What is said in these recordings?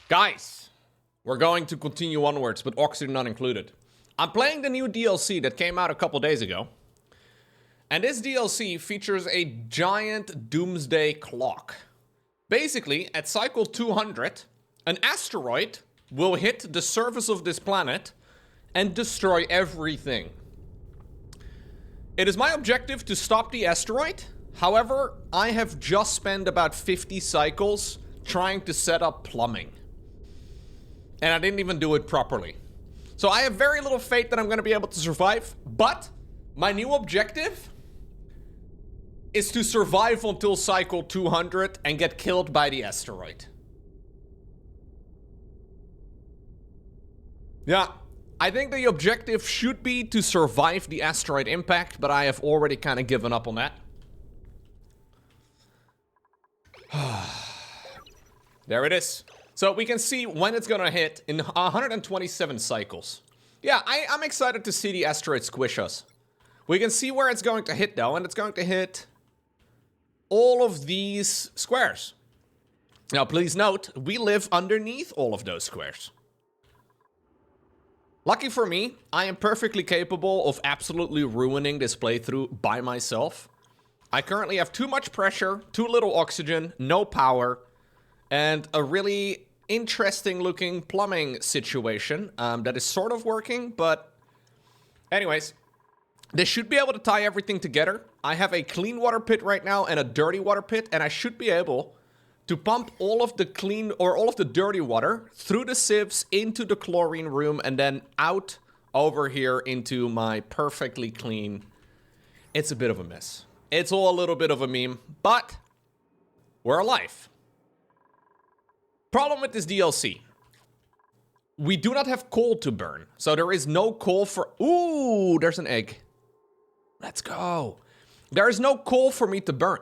Guys, we're going to continue onwards, but oxygen not included. I'm playing the new DLC that came out a couple days ago. And this DLC features a giant doomsday clock. Basically, at cycle 200, an asteroid will hit the surface of this planet and destroy everything. It is my objective to stop the asteroid. However, I have just spent about 50 cycles trying to set up plumbing. And I didn't even do it properly. So I have very little faith that I'm going to be able to survive. But my new objective is to survive until cycle 200 and get killed by the asteroid. Yeah, I think the objective should be to survive the asteroid impact, but I have already kind of given up on that. There it is. So we can see when it's gonna hit in 127 cycles. Yeah, I'm excited to see the asteroid squish us. We can see where it's going to hit though, and it's going to hit all of these squares. Now please note, we live underneath all of those squares. Lucky for me, I am perfectly capable of absolutely ruining this playthrough by myself. I currently have too much pressure, too little oxygen, no power, and a really interesting looking plumbing situation that is sort of working, but anyways, they should be able to tie everything together. I have a clean water pit right now and a dirty water pit, and I should be able to pump all of the clean or all of the dirty water through the sieves into the chlorine room and then out over here into my perfectly clean. It's a bit of a mess. It's all a little bit of a meme, but we're alive. Problem with this DLC. We do not have coal to burn. So there is no coal for... Ooh, there's an egg. Let's go. There is no coal for me to burn.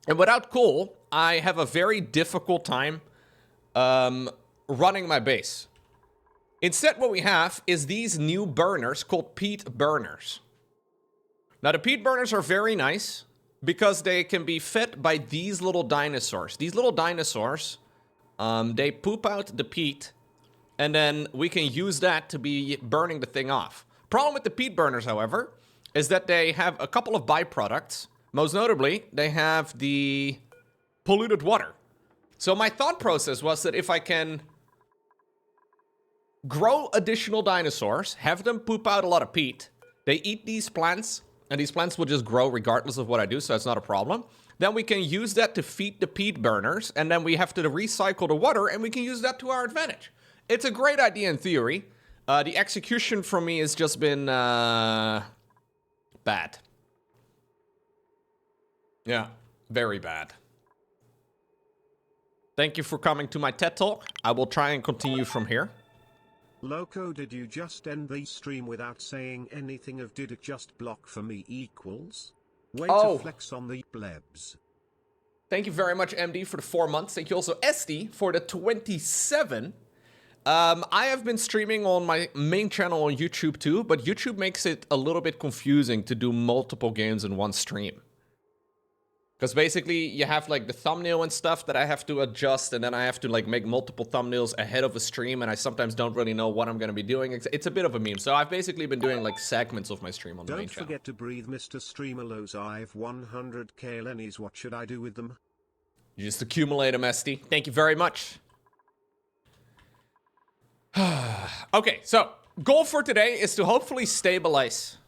And without coal, I have a very difficult time running my base. Instead, what we have is these new burners called peat burners. Now, the peat burners are very nice because they can be fed by these little dinosaurs. These little dinosaurs, they poop out the peat, and then we can use that to be burning the thing off. Problem with the peat burners, however, is that they have a couple of byproducts. Most notably, they have the polluted water. So my thought process was that if I can grow additional dinosaurs, have them poop out a lot of peat, they eat these plants, and these plants will just grow regardless of what I do, so that's not a problem. Then we can use that to feed the peat burners, and then we have to recycle the water, and we can use that to our advantage. It's a great idea in theory. The execution for me has just been bad. Yeah, very bad. Thank you for coming to my TED Talk. I will try and continue from here. Loco, did you just end the stream without saying anything of did it just block for me equals? Way to flex on the plebs. Thank you very much, MD, for the 4 months. Thank you also, SD, for the 27. I have been streaming on my main channel on YouTube too, but YouTube makes it a little bit confusing to do multiple games in one stream. Because basically, you have like the thumbnail and stuff that I have to adjust, and then I have to like make multiple thumbnails ahead of a stream, and I sometimes don't really know what I'm going to be doing. It's a bit of a meme. So I've basically been doing like segments of my stream on the main channel. Don't forget to breathe, Mr. Streamerlos. I've 100k lennies. What should I do with them? You just accumulate them, SD. Thank you very much. Okay, so goal for today is to hopefully stabilize.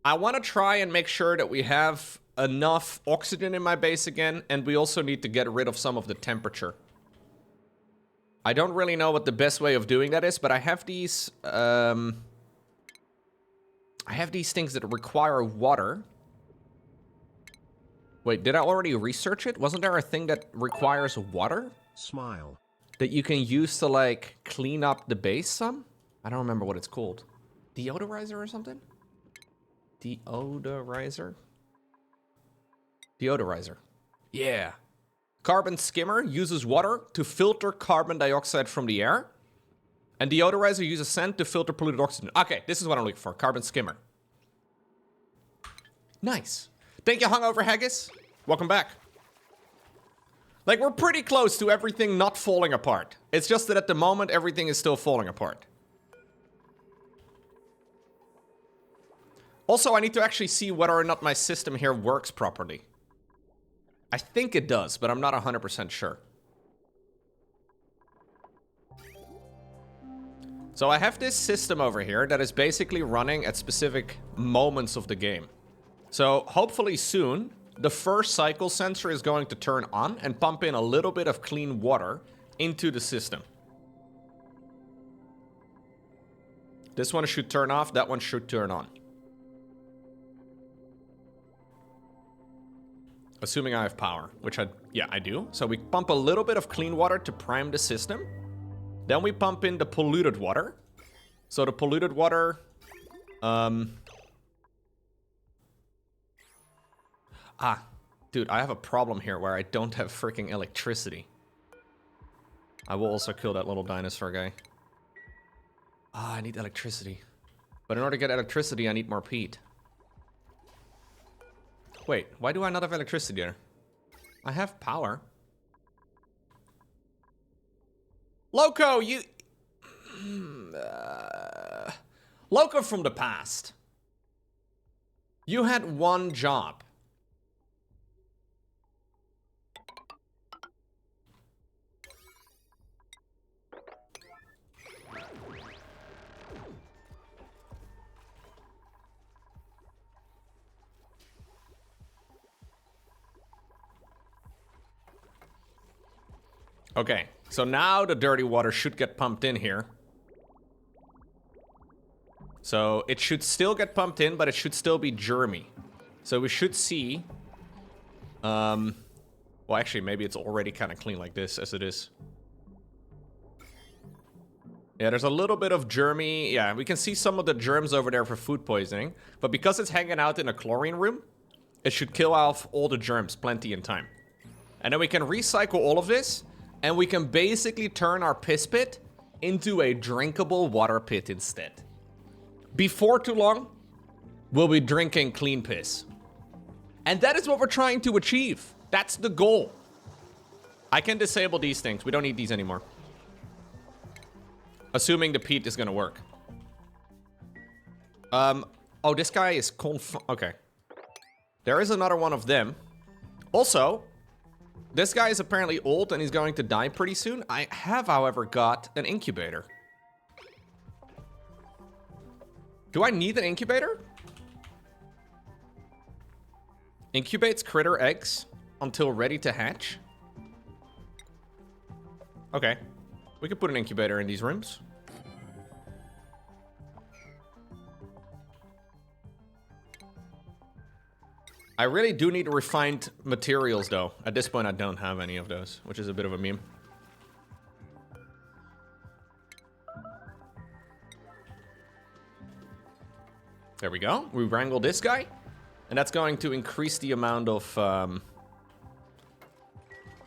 I want to try and make sure that we have enough oxygen in my base again, and we also need to get rid of some of the temperature. I don't really know what the best way of doing that is, but I have these things that require water. Wait, did I already research it? Wasn't there a thing that requires water? Smile. That you can use to like clean up the base some? I don't remember what it's called. Deodorizer or something? Deodorizer? Deodorizer. Yeah. Carbon skimmer uses water to filter carbon dioxide from the air. And deodorizer uses scent to filter polluted oxygen. Okay, this is what I'm looking for. Carbon skimmer. Nice. Thank you, Hungover Haggis. Welcome back. Like, we're pretty close to everything not falling apart. It's just that at the moment, everything is still falling apart. Also, I need to actually see whether or not my system here works properly. I think it does, but I'm not 100% sure. So I have this system over here that is basically running at specific moments of the game. So hopefully soon, the first cycle sensor is going to turn on and pump in a little bit of clean water into the system. This one should turn off, that one should turn on. Assuming I have power, which I do. So we pump a little bit of clean water to prime the system. Then we pump in the polluted water. So the polluted water... dude, I have a problem here where I don't have freaking electricity. I will also kill that little dinosaur guy. I need electricity. But in order to get electricity, I need more peat. Wait, why do I not have electricity there? I have power. Loco, you... Loco from the past. You had one job. Okay, so now the dirty water should get pumped in here. So it should still get pumped in, but it should still be germy. So we should see... well, actually, maybe it's already kind of clean like this, as it is. Yeah, there's a little bit of germy... Yeah, we can see some of the germs over there for food poisoning. But because it's hanging out in a chlorine room, it should kill off all the germs plenty in time. And then we can recycle all of this... And we can basically turn our piss pit into a drinkable water pit instead. Before too long, we'll be drinking clean piss. And that is what we're trying to achieve. That's the goal. I can disable these things. We don't need these anymore. Assuming the peat is gonna work. Oh, this guy is okay. There is another one of them. Also... This guy is apparently old and he's going to die pretty soon. I have, however, got an incubator. Do I need an incubator? Incubates critter eggs until ready to hatch. Okay. We could put an incubator in these rooms. I really do need refined materials, though. At this point, I don't have any of those, which is a bit of a meme. There we go. We wrangle this guy. And that's going to increase the amount of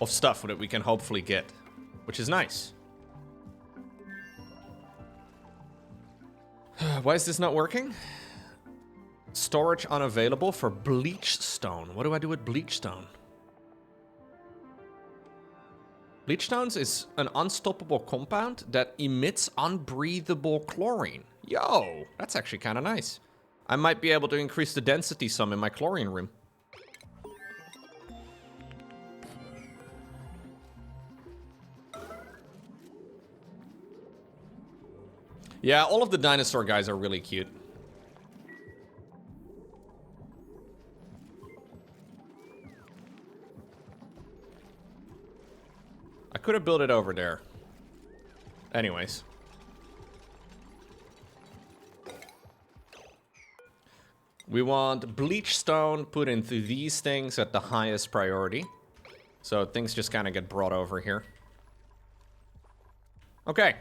stuff that we can hopefully get, which is nice. Why is this not working? Storage unavailable for bleach stone. What do I do with bleach stone? Bleach stones is an unstoppable compound that emits unbreathable chlorine. Yo, that's actually kind of nice. I might be able to increase the density some in my chlorine room. Yeah, all of the dinosaur guys are really cute. I could have built it over there. Anyways. We want bleach stone put into these things at the highest priority. So things just kind of get brought over here. Okay.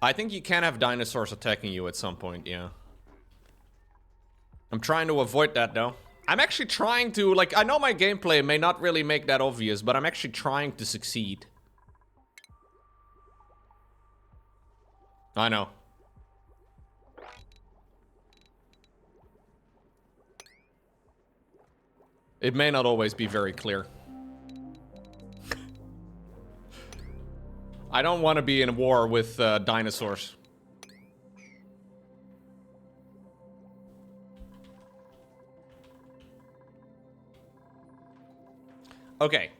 I think you can have dinosaurs attacking you at some point, yeah. I'm trying to avoid that, though. I'm actually trying to, like, I know my gameplay may not really make that obvious, but I'm actually trying to succeed. I know. It may not always be very clear. I don't want to be in a war with dinosaurs. Okay.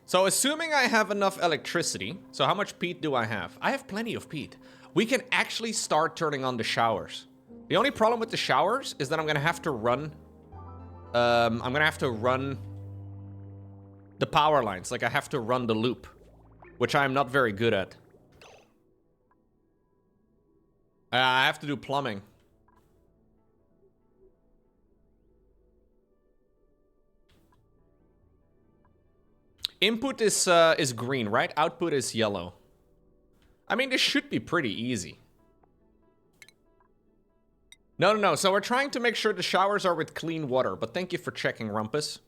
So assuming I have enough electricity, so how much peat do I have? I have plenty of peat. We can actually start turning on the showers. The only problem with the showers is that I'm gonna have to run the power lines. Like I have to run the loop, which I'm not very good at. I have to do plumbing. Input is green, right? Output is yellow. I mean, this should be pretty easy. No. So we're trying to make sure the showers are with clean water. But thank you for checking, Rumpus.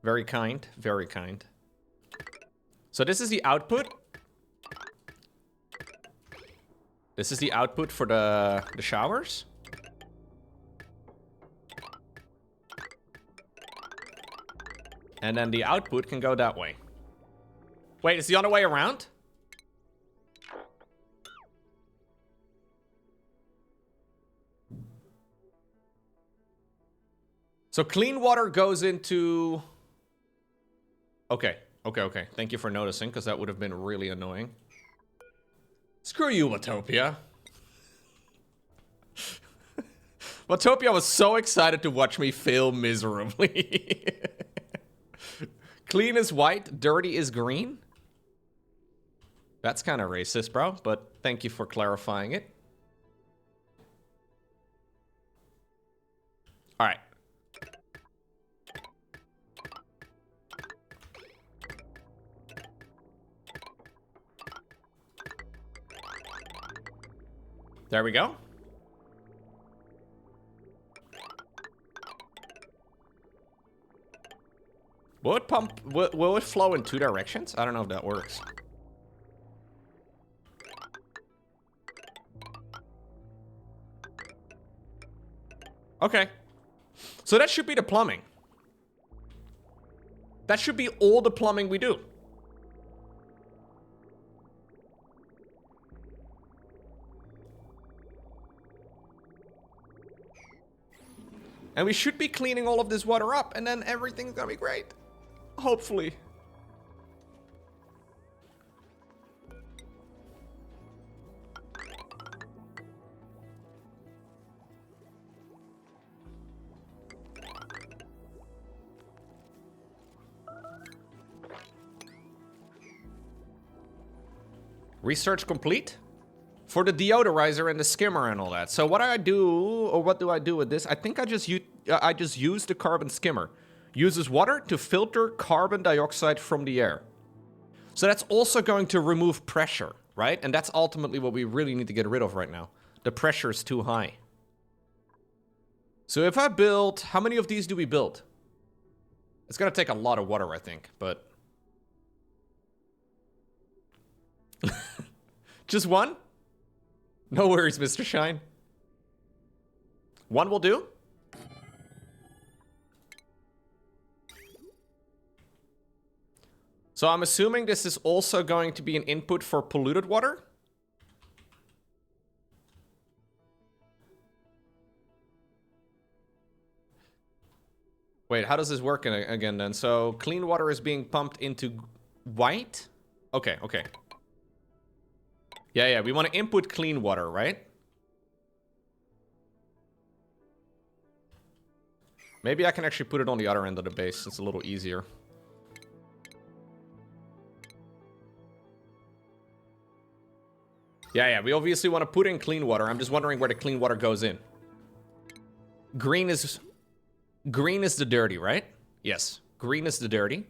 Very kind. Very kind. So this is the output. This is the output for the showers. And then the output can go that way. Wait, is the other way around? So clean water goes into... Okay. Thank you for noticing, because that would have been really annoying. Screw you, Watopia. Watopia was so excited to watch me fail miserably. Clean is white, dirty is green? That's kind of racist, bro, but thank you for clarifying it. All right. There we go. Will it pump? Will it flow in two directions? I don't know if that works. Okay. So that should be the plumbing. That should be all the plumbing we do. And we should be cleaning all of this water up, and then everything's gonna be great. Hopefully. Research complete? For the deodorizer and the skimmer and all that. So what I do, or what do I do with this? I think I just use the carbon skimmer. Uses water to filter carbon dioxide from the air. So that's also going to remove pressure, right? And that's ultimately what we really need to get rid of right now. The pressure is too high. So if I build, how many of these do we build? It's gonna take a lot of water, I think, but... Just one? No worries, Mr. Shine. One will do. So I'm assuming this is also going to be an input for polluted water. Wait, how does this work again then? So clean water is being pumped into white? Okay. Yeah, we want to input clean water, right? Maybe I can actually put it on the other end of the base. It's a little easier. Yeah, we obviously want to put in clean water. I'm just wondering where the clean water goes in. Green is the dirty, right? Yes, green is the dirty.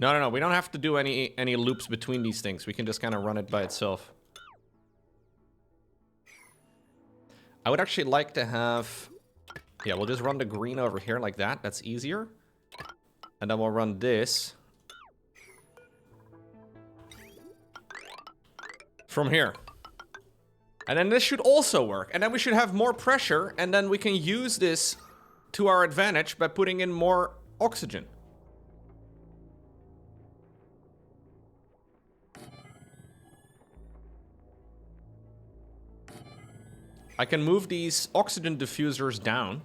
No, we don't have to do any loops between these things. We can just kind of run it by itself. I would actually like to have... Yeah, we'll just run the green over here like that. That's easier. And then we'll run this from here. And then this should also work. And then we should have more pressure. And then we can use this to our advantage by putting in more oxygen. I can move these oxygen diffusers down.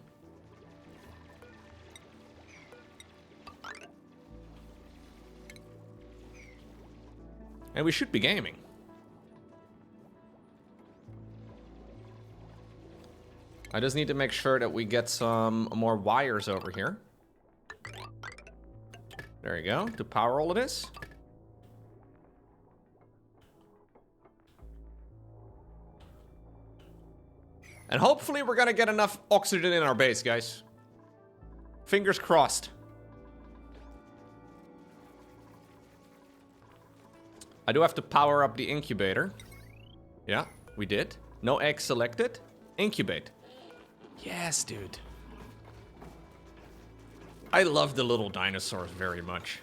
And we should be gaming. I just need to make sure that we get some more wires over here. There you go, to power all of this. And hopefully we're gonna get enough oxygen in our base, guys. Fingers crossed. I do have to power up the incubator. Yeah, we did. No egg selected. Incubate. Yes, dude. I love the little dinosaurs very much.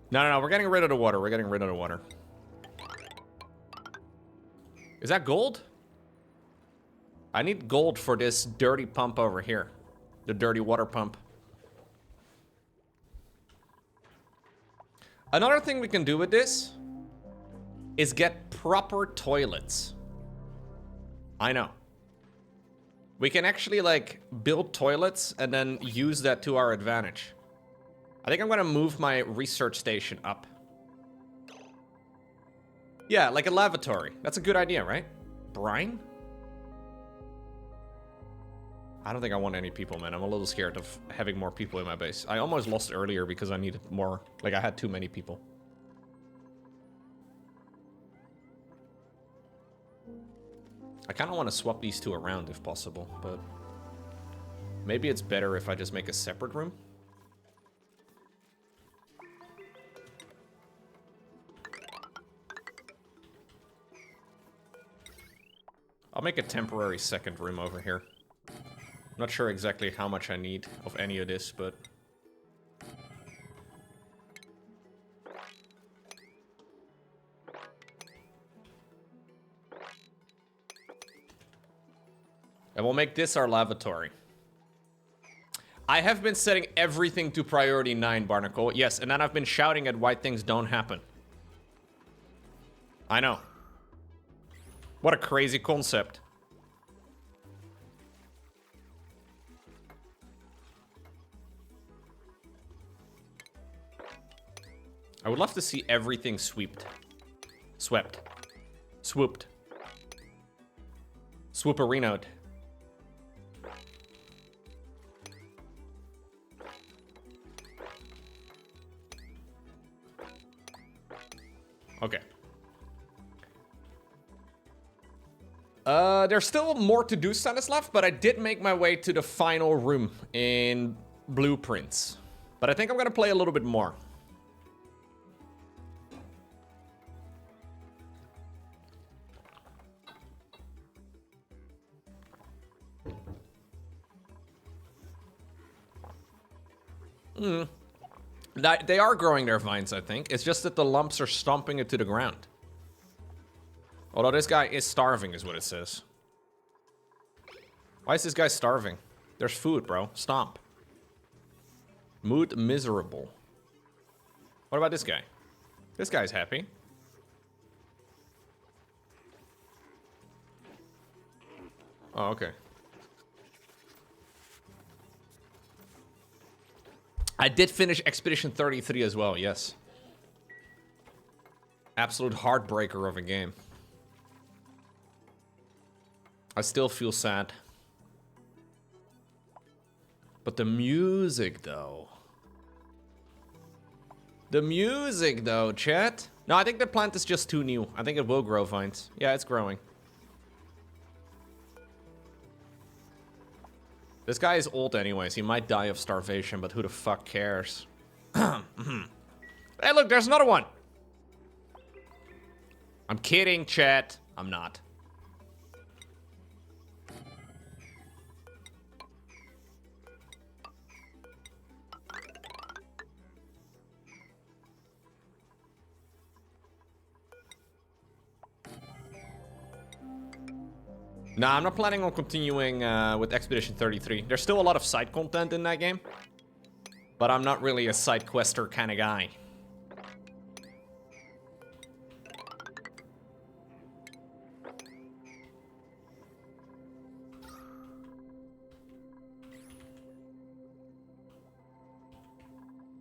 No, we're getting rid of the water. We're getting rid of the water. Is that gold? I need gold for this dirty pump over here. The dirty water pump. Another thing we can do with this is get proper toilets. I know. We can actually, like, build toilets and then use that to our advantage. I think I'm gonna move my research station up. Yeah, like a lavatory. That's a good idea, right? Brine? I don't think I want any people, man. I'm a little scared of having more people in my base. I almost lost earlier because I needed more. Like, I had too many people. I kind of want to swap these two around if possible, but maybe it's better if I just make a separate room. I'll make a temporary second room over here. Not sure exactly how much I need of any of this, but... And we'll make this our lavatory. I have been setting everything to priority 9, Barnacle. Yes, and then I've been shouting at why things don't happen. I know. What a crazy concept. I would love to see everything swept. Swept. Swooped. Swooperinoed. Okay. There's still more to do, Stannis left, but I did make my way to the final room in Blueprints. But I think I'm gonna play a little bit more. They are growing their vines, I think. It's just that the lumps are stomping it to the ground. Although this guy is starving, is what it says. Why is this guy starving? There's food, bro. Stomp. Mood miserable. What about this guy? This guy's happy. Oh, okay. I did finish Expedition 33 as well, yes. Absolute heartbreaker of a game. I still feel sad. But the music, though. The music, though, chat. No, I think the plant is just too new. I think it will grow vines. Yeah, it's growing. This guy is old anyways. He might die of starvation, but who the fuck cares? Hey, look, there's another one. I'm kidding, chat. I'm not. Nah, I'm not planning on continuing with Expedition 33. There's still a lot of side content in that game. But I'm not really a side quester kind of guy.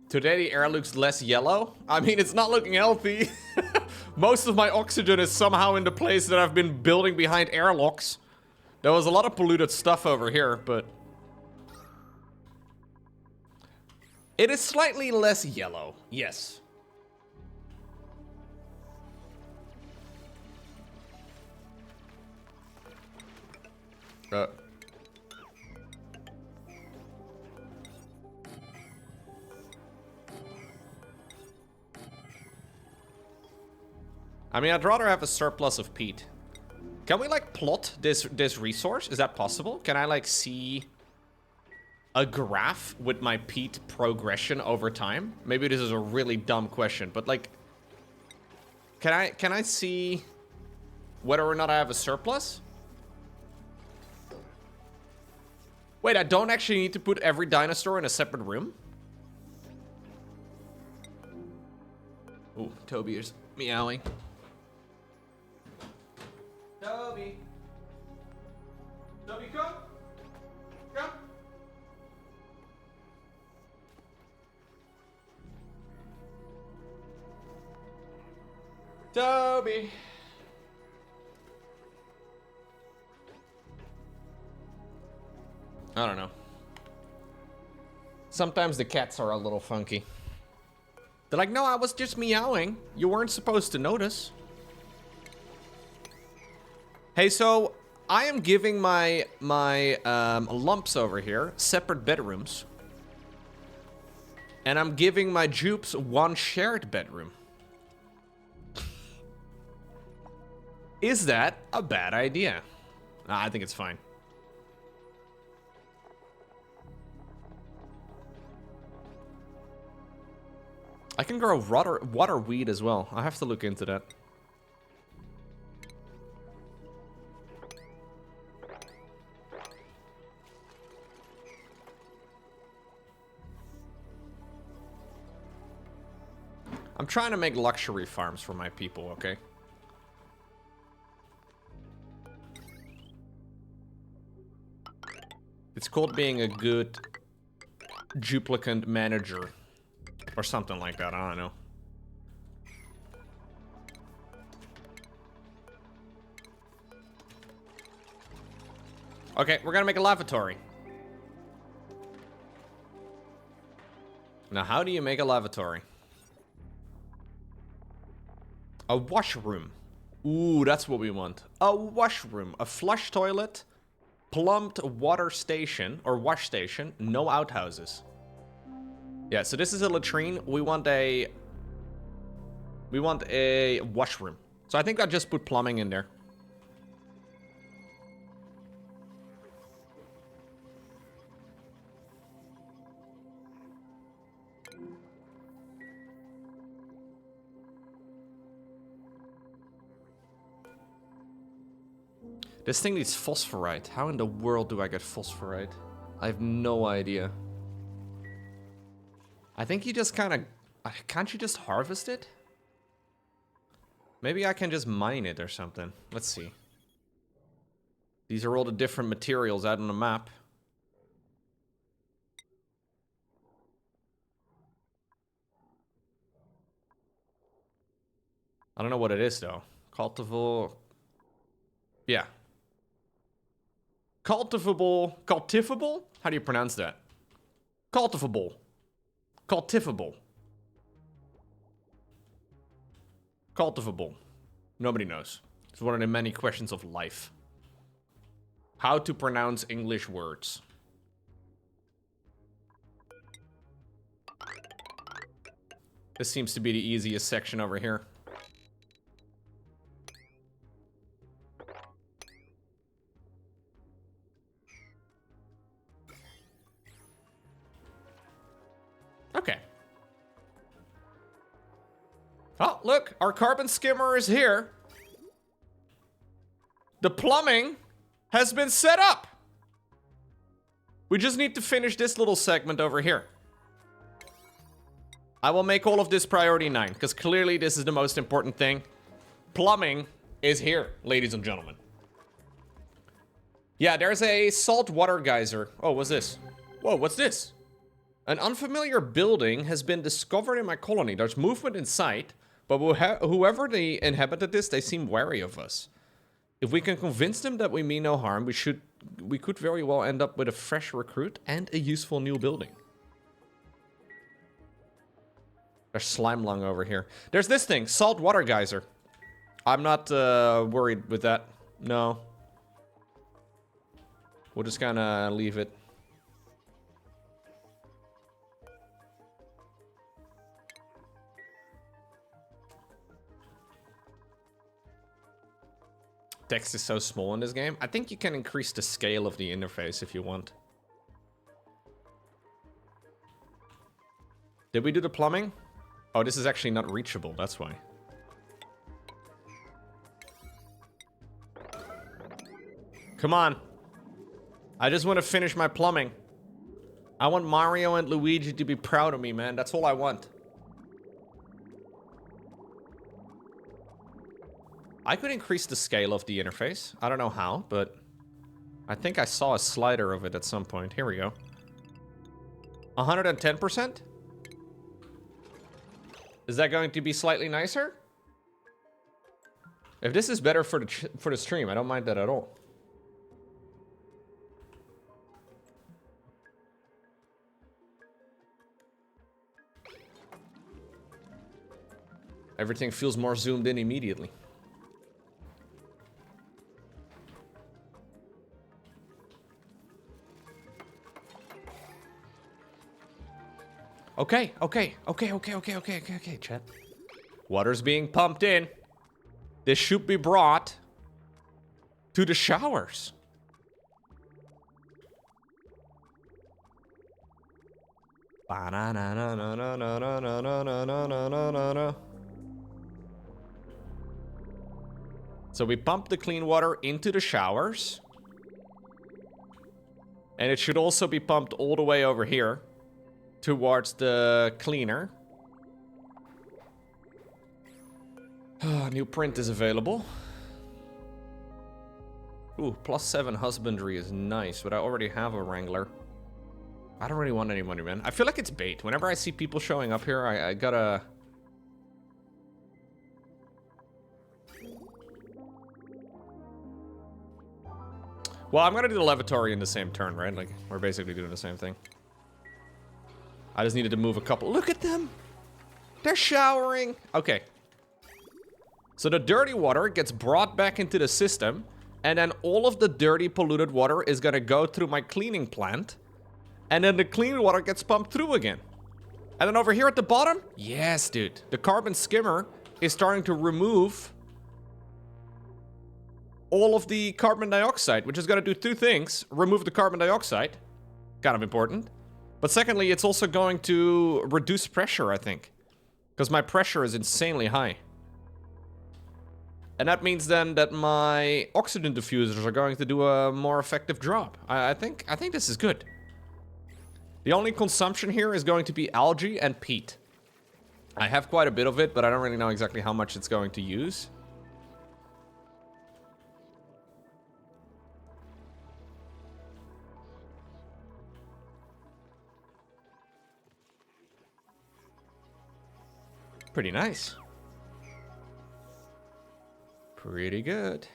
Today the air looks less yellow. I mean, it's not looking healthy. Most of my oxygen is somehow in the place that I've been building behind airlocks. There was a lot of polluted stuff over here, but... it is slightly less yellow, yes. I mean, I'd rather have a surplus of peat. Can we, like, plot this resource? Is that possible? Can I, like, see a graph with my peat progression over time? Maybe this is a really dumb question, but, like... Can I see whether or not I have a surplus? Wait, I don't actually need to put every dinosaur in a separate room? Ooh, Toby is meowing. Toby. Toby, come. Come. Toby. I don't know. Sometimes the cats are a little funky. They're like, no, I was just meowing. You weren't supposed to notice. Hey, so I am giving my lumps over here separate bedrooms. And I'm giving my dupes one shared bedroom. Is that a bad idea? Nah, I think it's fine. I can grow water weed as well. I have to look into that. I'm trying to make luxury farms for my people, okay? It's called being a good duplicant manager. Or something like that, I don't know. Okay, we're gonna make a lavatory. Now, how do you make a lavatory? A washroom. Ooh, that's what we want. A washroom. A flush toilet, plumbed water station, or wash station, no outhouses. Yeah, so this is a latrine. We want a washroom. So I think I just put plumbing in there. This thing needs phosphorite. How in the world do I get phosphorite? I have no idea. I think you just kind of... Can't you just harvest it? Maybe I can just mine it or something. Let's see. These are all the different materials out on the map. I don't know what it is, though. Cultivable... Yeah. Cultivable? How do you pronounce that? Cultivable. Cultivable. Cultivable. Nobody knows. It's one of the many questions of life. How to pronounce English words. This seems to be the easiest section over here. Okay. Oh, look, our carbon skimmer is here. The plumbing has been set up. We just need to finish this little segment over here. I will make all of this priority 9, because clearly this is the most important thing. Plumbing is here, ladies and gentlemen. Yeah, there's a salt water geyser. Oh, what's this? Whoa, what's this? An unfamiliar building has been discovered in my colony. There's movement in sight, but whoever they inhabited this, they seem wary of us. If we can convince them that we mean no harm, we could very well end up with a fresh recruit and a useful new building. There's slime lung over here. There's this thing, salt water geyser. I'm not worried with that. No. We'll just kind of leave it. Text is so small in this game. I think you can increase the scale of the interface if you want. Did we do the plumbing? Oh, this is actually not reachable, that's why. Come on. I just want to finish my plumbing. I want Mario and Luigi to be proud of me, man. That's all I want. I could increase the scale of the interface. I don't know how, but I think I saw a slider of it at some point. Here we go. 110%? Is that going to be slightly nicer? If this is better for the stream, I don't mind that at all. Everything feels more zoomed in immediately. Okay, chat. Water's being pumped in. This should be brought to the showers. So we pump the clean water into the showers. And it should also be pumped all the way over here towards the cleaner. New print is available. Ooh, +7 husbandry is nice, but I already have a wrangler. I don't really want any money, man. I feel like it's bait. Whenever I see people showing up here, I gotta... Well, I'm gonna do the lavatory in the same turn, right? Like, we're basically doing the same thing. I just needed to move a couple. Look at them! They're showering! Okay. So the dirty water gets brought back into the system, and then all of the dirty, polluted water is gonna go through my cleaning plant, and then the clean water gets pumped through again. And then over here at the bottom, yes, dude, the carbon skimmer is starting to remove all of the carbon dioxide, which is gonna do two things. Remove the carbon dioxide, kind of important. But secondly, it's also going to reduce pressure, I think. Because my pressure is insanely high. And that means then that my oxygen diffusers are going to do a more effective job. I think this is good. The only consumption here is going to be algae and peat. I have quite a bit of it, but I don't really know exactly how much it's going to use. Pretty nice. Pretty good.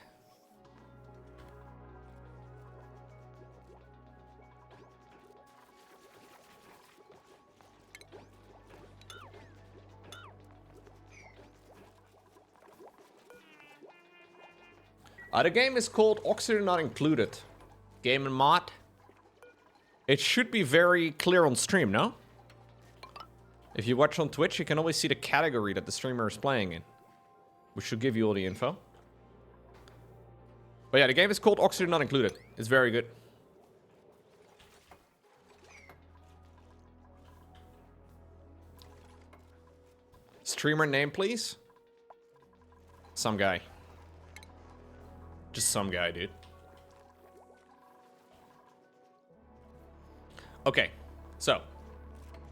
The game is called Oxygen Not Included. Game and mod. It should be very clear on stream, no? If you watch on Twitch, you can always see the category that the streamer is playing in. We should give you all the info. But yeah, the game is called Oxygen Not Included. It's very good. Streamer name, please? Some guy. Just some guy, dude. Okay, so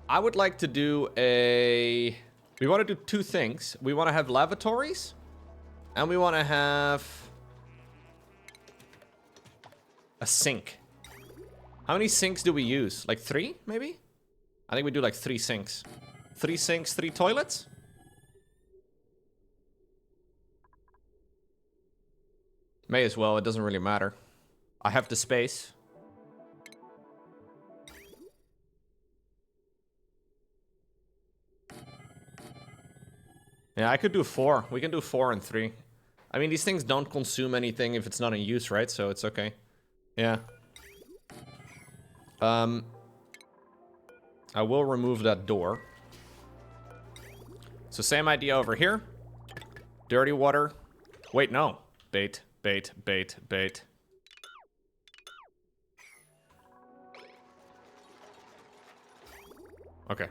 I would like to do a... We want to do two things. We want to have lavatories, and we want to have a sink. How many sinks do we use? Like 3, maybe? I think we do like 3 sinks. 3 sinks, 3 toilets? May as well, it doesn't really matter. I have the space. Yeah, I could do 4. We can do 4 and 3. I mean, these things don't consume anything if it's not in use, right? So it's okay. Yeah. I will remove that door. So same idea over here. Dirty water. Wait, no. Bait, bait, bait, bait. Okay.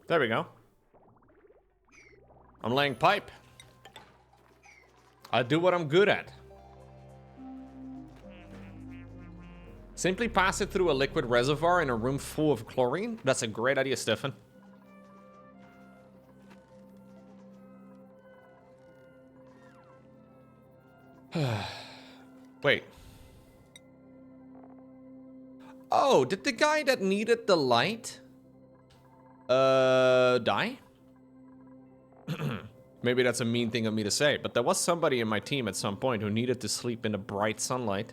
There we go. I'm laying pipe. I do what I'm good at. Simply pass it through a liquid reservoir in a room full of chlorine. That's a great idea, Stefan. Wait. Oh, did the guy that needed the light die? Maybe that's a mean thing of me to say, but there was somebody in my team at some point who needed to sleep in the bright sunlight.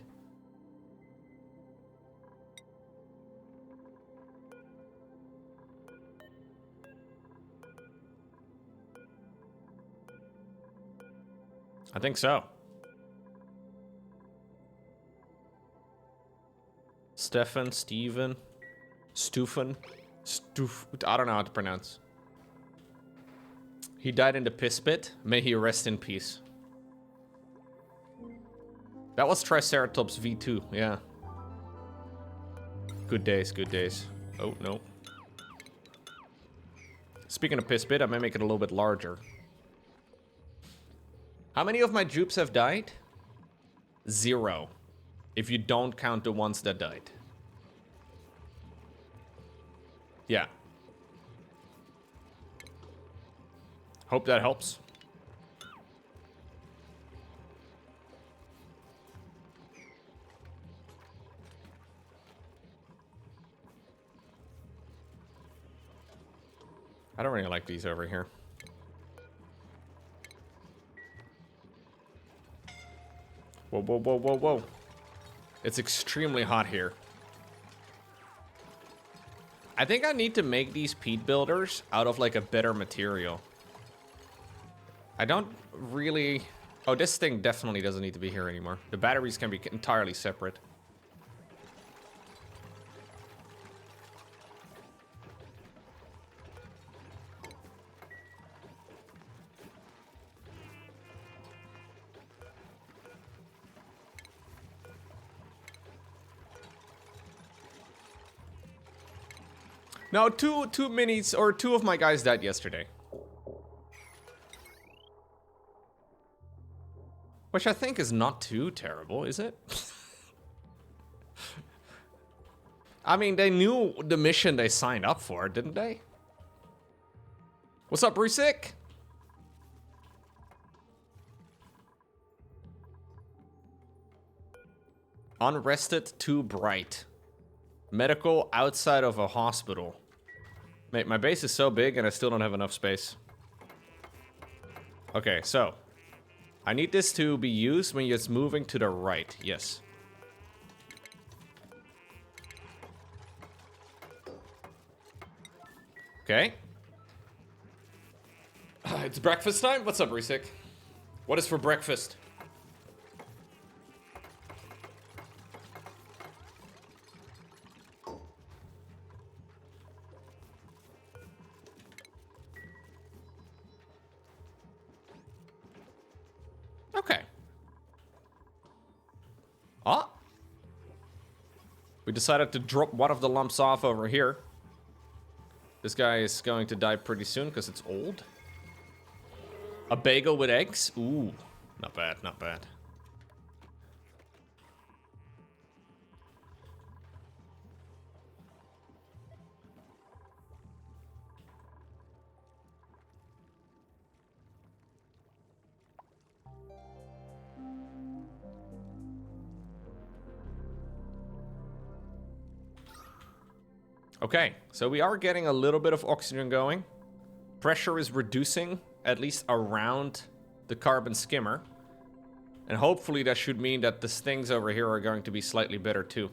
I think so. Stefan, Steven, Stufan, I don't know how to pronounce. He died in the piss pit. May he rest in peace. That was Triceratops V2, yeah. Good days, good days. Oh, no. Speaking of piss pit, I may make it a little bit larger. How many of my dupes have died? 0. If you don't count the ones that died. Yeah. Hope that helps. I don't really like these over here. Whoa, whoa, whoa, whoa, whoa. It's extremely hot here. I think I need to make these peat builders out of like a better material. I don't really... Oh, this thing definitely doesn't need to be here anymore. The batteries can be entirely separate. No, two minis, or 2 of my guys died yesterday. Which I think is not too terrible, is it? I mean, they knew the mission they signed up for, didn't they? What's up, Brusick? Unrested, too bright. Medical outside of a hospital. Mate, my base is so big and I still don't have enough space. Okay, so. I need this to be used when it's moving to the right. Yes. Okay. It's breakfast time? What's up, Risik? What is for breakfast? Okay. Oh. We decided to drop one of the lumps off over here. This guy is going to die pretty soon because it's old. A bagel with eggs? Ooh. Not bad, not bad. Okay, so we are getting a little bit of oxygen going. Pressure is reducing, at least around the carbon skimmer. And hopefully that should mean that the things over here are going to be slightly better too.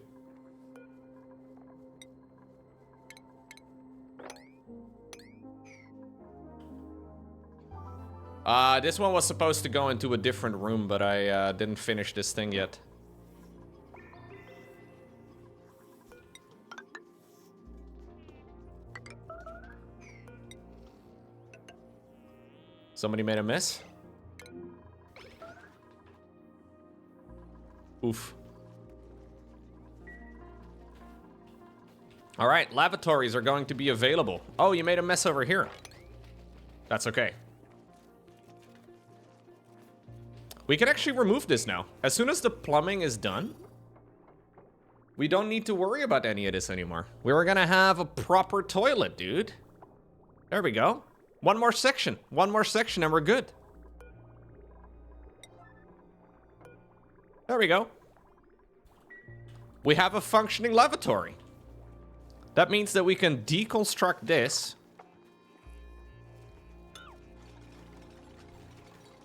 This one was supposed to go into a different room, but I didn't finish this thing yet. Somebody made a miss? Oof. Alright, lavatories are going to be available. Oh, you made a mess over here. That's okay. We can actually remove this now. As soon as the plumbing is done, we don't need to worry about any of this anymore. We're gonna have a proper toilet, dude. There we go. One more section and we're good. There we go. We have a functioning lavatory. That means that we can deconstruct this.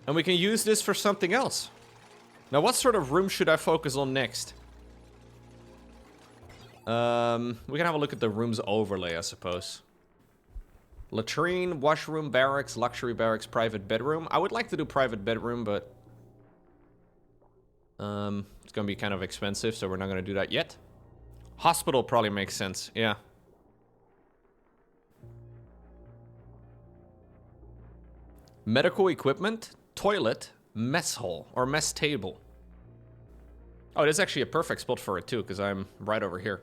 And we can use this for something else. Now, what sort of room should I focus on next? We can have a look at the room's overlay, I suppose. Latrine, washroom, barracks, luxury barracks, private bedroom. I would like to do private bedroom, but it's gonna be kind of expensive, so we're not gonna do that yet. Hospital probably makes sense, yeah. Medical equipment, toilet, mess hall, or mess table. Oh, it is actually a perfect spot for it too, because I'm right over here.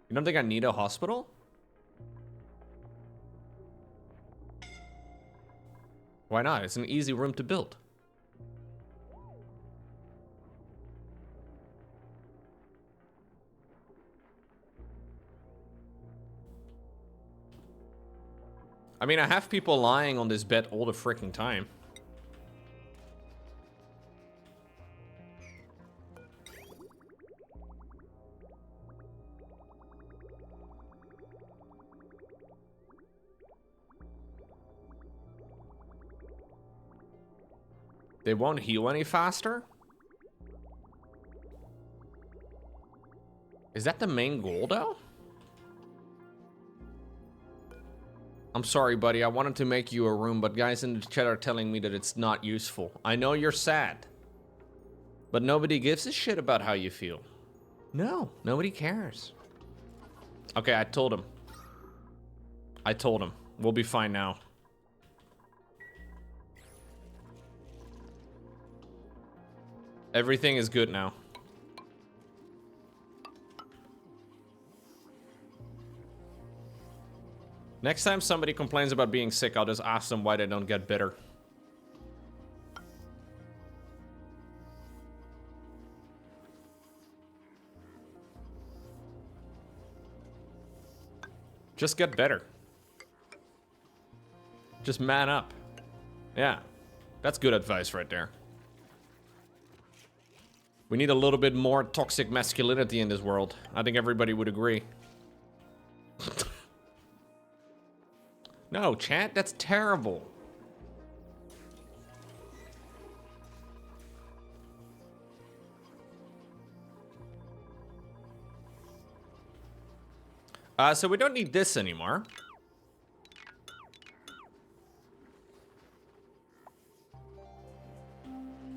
You don't think I need a hospital? Why not? It's an easy room to build. I mean, I have people lying on this bed all the freaking time. They won't heal any faster? Is that the main goal, though? I'm sorry, buddy. I wanted to make you a room, but guys in the chat are telling me that it's not useful. I know you're sad. But nobody gives a shit about how you feel. No, nobody cares. Okay, I told him. I told him. We'll be fine now. Everything is good now. Next time somebody complains about being sick, I'll just ask them why they don't get better. Just get better. Just man up. Yeah, that's good advice right there. We need a little bit more toxic masculinity in this world. I think everybody would agree. No, chat, that's terrible. So we don't need this anymore.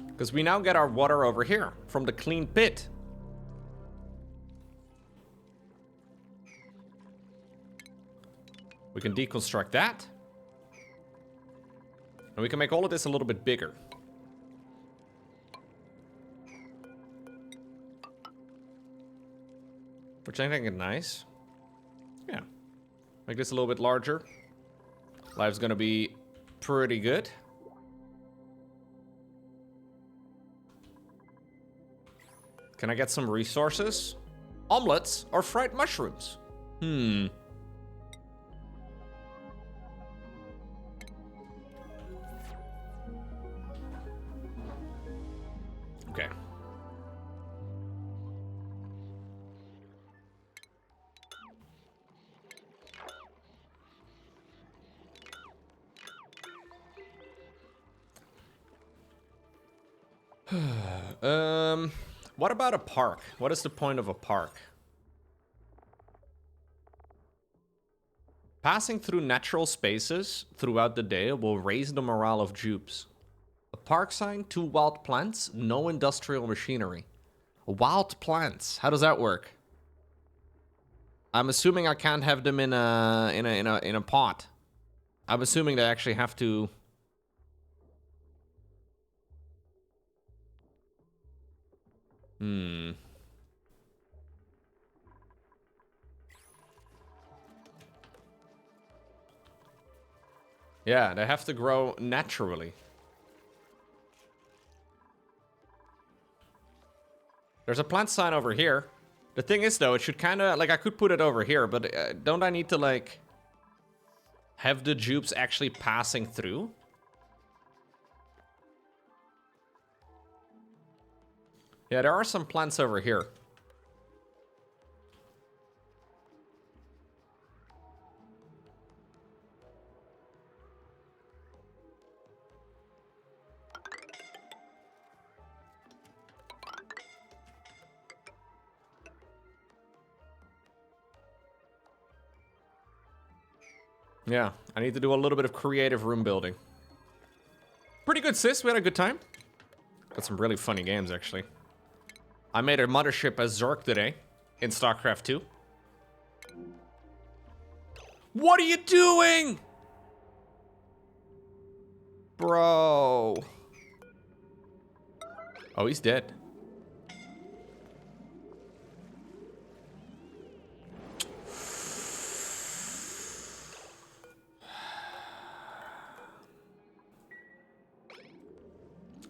Because we now get our water over here from the clean pit. We can deconstruct that. And we can make all of this a little bit bigger. Which I think is nice. Yeah. Make this a little bit larger. Life's gonna be pretty good. Can I get some resources? Omelets or fried mushrooms? Okay. What about a park? What is the point of a park? Passing through natural spaces throughout the day will raise the morale of dupes. A park sign, 2 wild plants, no industrial machinery. Wild plants, how does that work? I'm assuming I can't have them in a pot. I'm assuming they actually have to. Yeah, they have to grow naturally. There's a plant sign over here. The thing is, though, it should kind of... Like, I could put it over here, but don't I need to, like... have the dupes actually passing through? Yeah, there are some plants over here. Yeah, I need to do a little bit of creative room building. Pretty good, sis. We had a good time. Got some really funny games, actually. I made a mothership as Zork today in StarCraft 2. What are you doing? Bro. Oh, he's dead.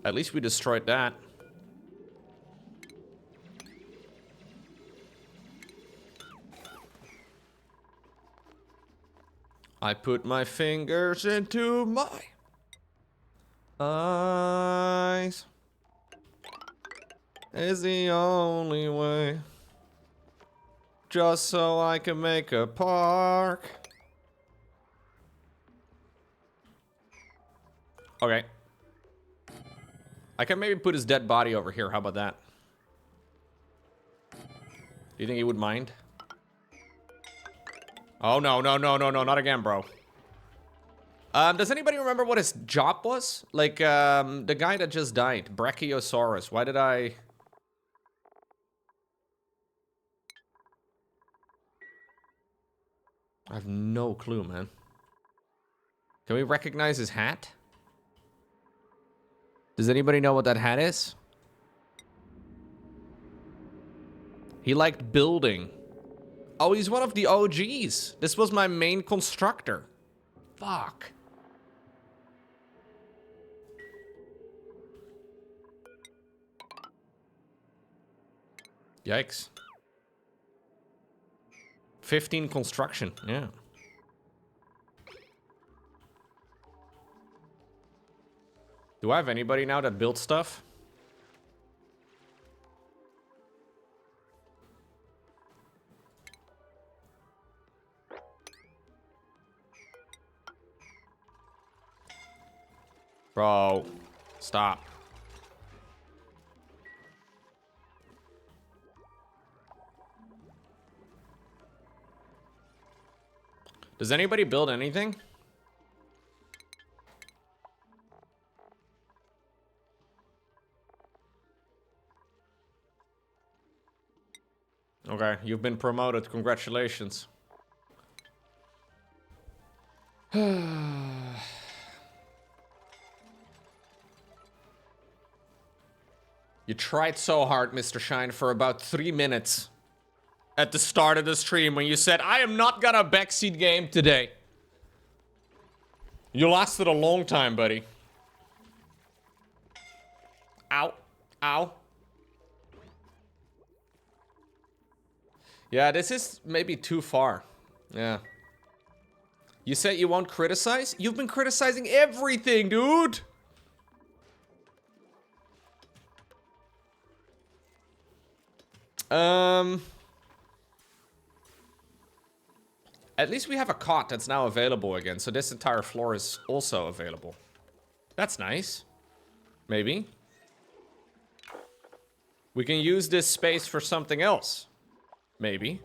At least we destroyed that. I put my fingers into my eyes. Is the only way. Just so I can make a park. Okay. I can maybe put his dead body over here. How about that? Do you think he would mind? Oh, no, no, no, no, no, not again, bro. Does anybody remember what his job was? Like, the guy that just died, Brachiosaurus. Why did I... I have no clue, man. Can we recognize his hat? Does anybody know what that hat is? He liked building. Oh, he's one of the OGs. This was my main constructor. Fuck. Yikes. 15 construction, yeah. Do I have anybody now that builds stuff? Bro, stop. Does anybody build anything? Okay, you've been promoted. Congratulations. You tried so hard, Mr. Shine, for about 3 minutes at the start of the stream when you said, I am not gonna backseat game today. You lasted a long time, buddy. Ow. Ow. Yeah, this is maybe too far. Yeah. You said you won't criticize? You've been criticizing everything, dude! At least we have a cot that's now available again, so this entire floor is also available. That's nice. Maybe. We can use this space for something else. Maybe.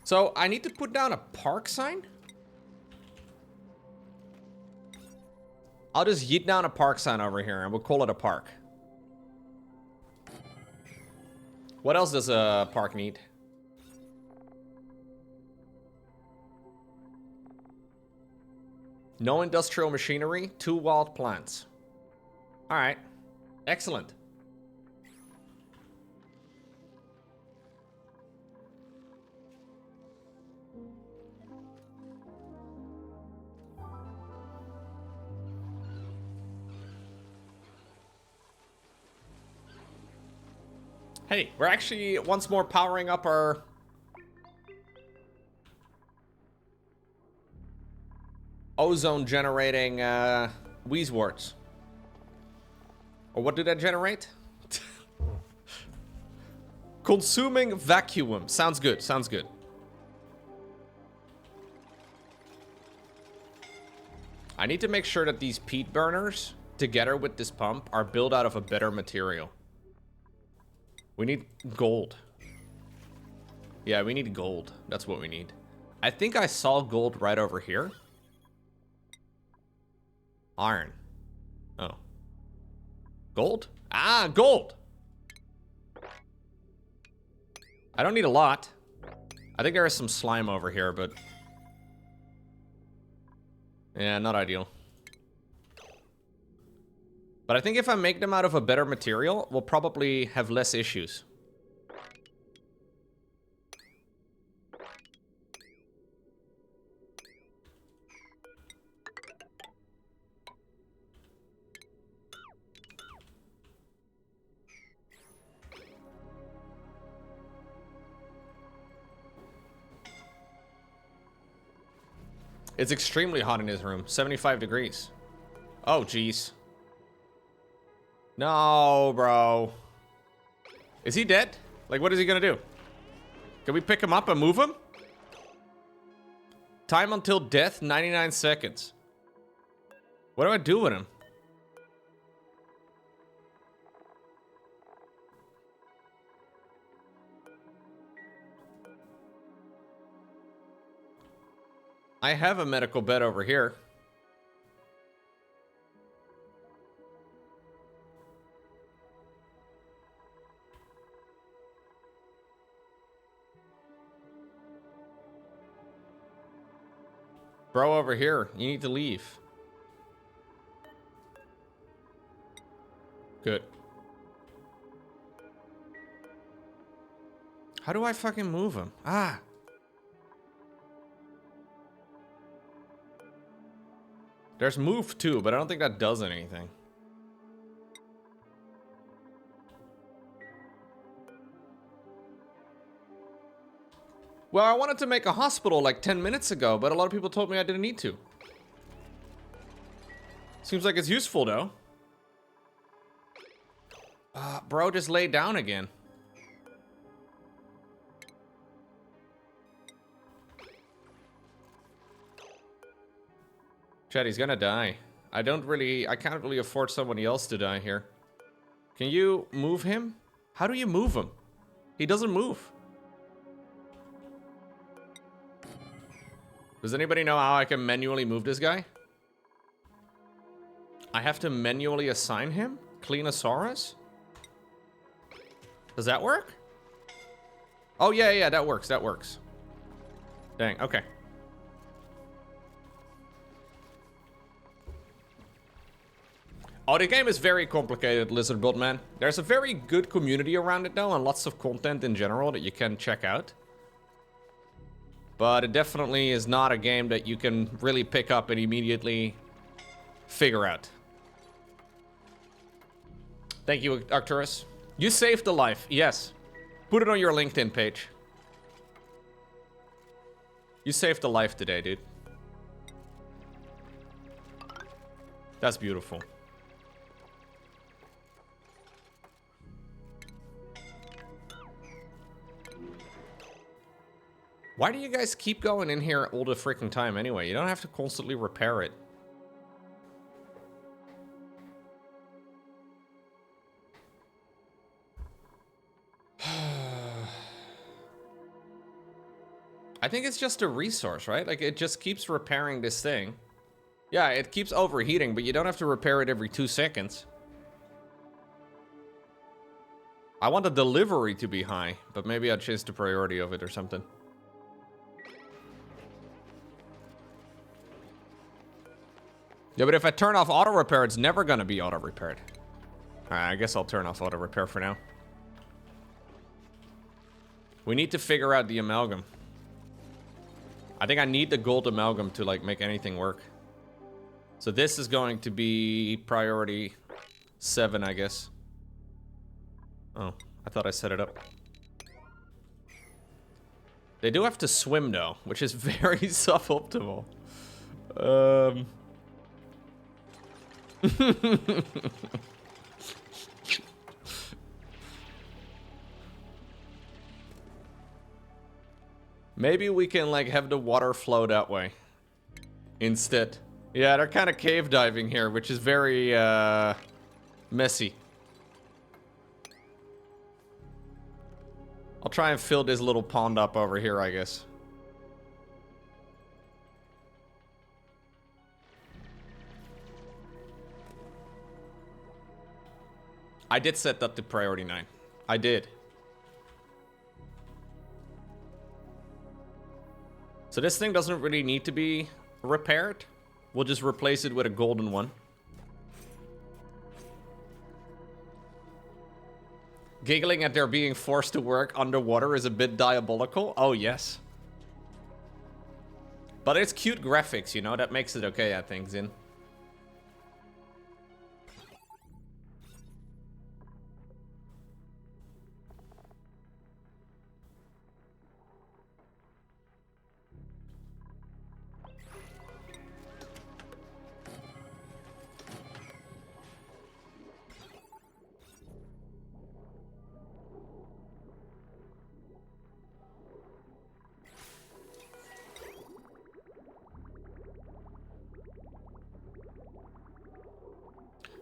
So I need to put down a park sign? I'll just yeet down a park sign over here and we'll call it a park. What else does a park need? No industrial machinery, 2 wild plants. All right, excellent. Hey, we're actually once more powering up our... ozone generating Wheezeworts. Or what did that generate? Consuming vacuum. Sounds good, sounds good. I need to make sure that these peat burners, together with this pump, are built out of a better material. We need gold. Yeah, we need gold. That's what we need. I think I saw gold right over here. Iron. Oh. Gold? Ah, gold! I don't need a lot. I think there is some slime over here, but... yeah, not ideal. But I think if I make them out of a better material, we'll probably have less issues. It's extremely hot in his room. 75 degrees. Oh, jeez. No, bro. Is he dead? Like, what is he gonna do? Can we pick him up and move him? Time until death, 99 seconds. What do I do with him? I have a medical bed over here. Bro, over here. You need to leave. Good. How do I fucking move him? Ah. There's move too, but I don't think that does anything. Well, I wanted to make a hospital like 10 minutes ago, but a lot of people told me I didn't need to. Seems like it's useful though. Bro just laid down again. Chad, he's gonna die. I can't really afford somebody else to die here. Can you move him? How do you move him? He doesn't move. Does anybody know how I can manually move this guy? I have to manually assign him? Cleanosaurus? Does that work? Oh, yeah, that works, that works. Dang, okay. Oh, the game is very complicated, Lizard Build Man. There's a very good community around it though, and lots of content in general that you can check out. But it definitely is not a game that you can really pick up and immediately figure out. Thank you, Arcturus. You saved a life, yes. Put it on your LinkedIn page. You saved a life today, dude. That's beautiful. Why do you guys keep going in here all the freaking time anyway? You don't have to constantly repair it. I think it's just a resource, right? Like, it just keeps repairing this thing. Yeah, it keeps overheating, but you don't have to repair it every 2 seconds. I want the delivery to be high, but maybe I'll change the priority of it or something. Yeah, but if I turn off auto repair, it's never gonna be auto repaired. Alright, I guess I'll turn off auto repair for now. We need to figure out the amalgam. I think I need the gold amalgam to like make anything work. So this is going to be priority 7, I guess. Oh, I thought I set it up. They do have to swim though, which is very suboptimal. Maybe we can like have the water flow that way instead. Yeah, they're kind of cave diving here, which is very messy. I'll try and fill this little pond up over here, I guess. I did set that to priority 9. I did. So this thing doesn't really need to be repaired. We'll just replace it with a golden one. Giggling at their being forced to work underwater is a bit diabolical. Oh, yes. But it's cute graphics, you know? That makes it okay, I think, Zin.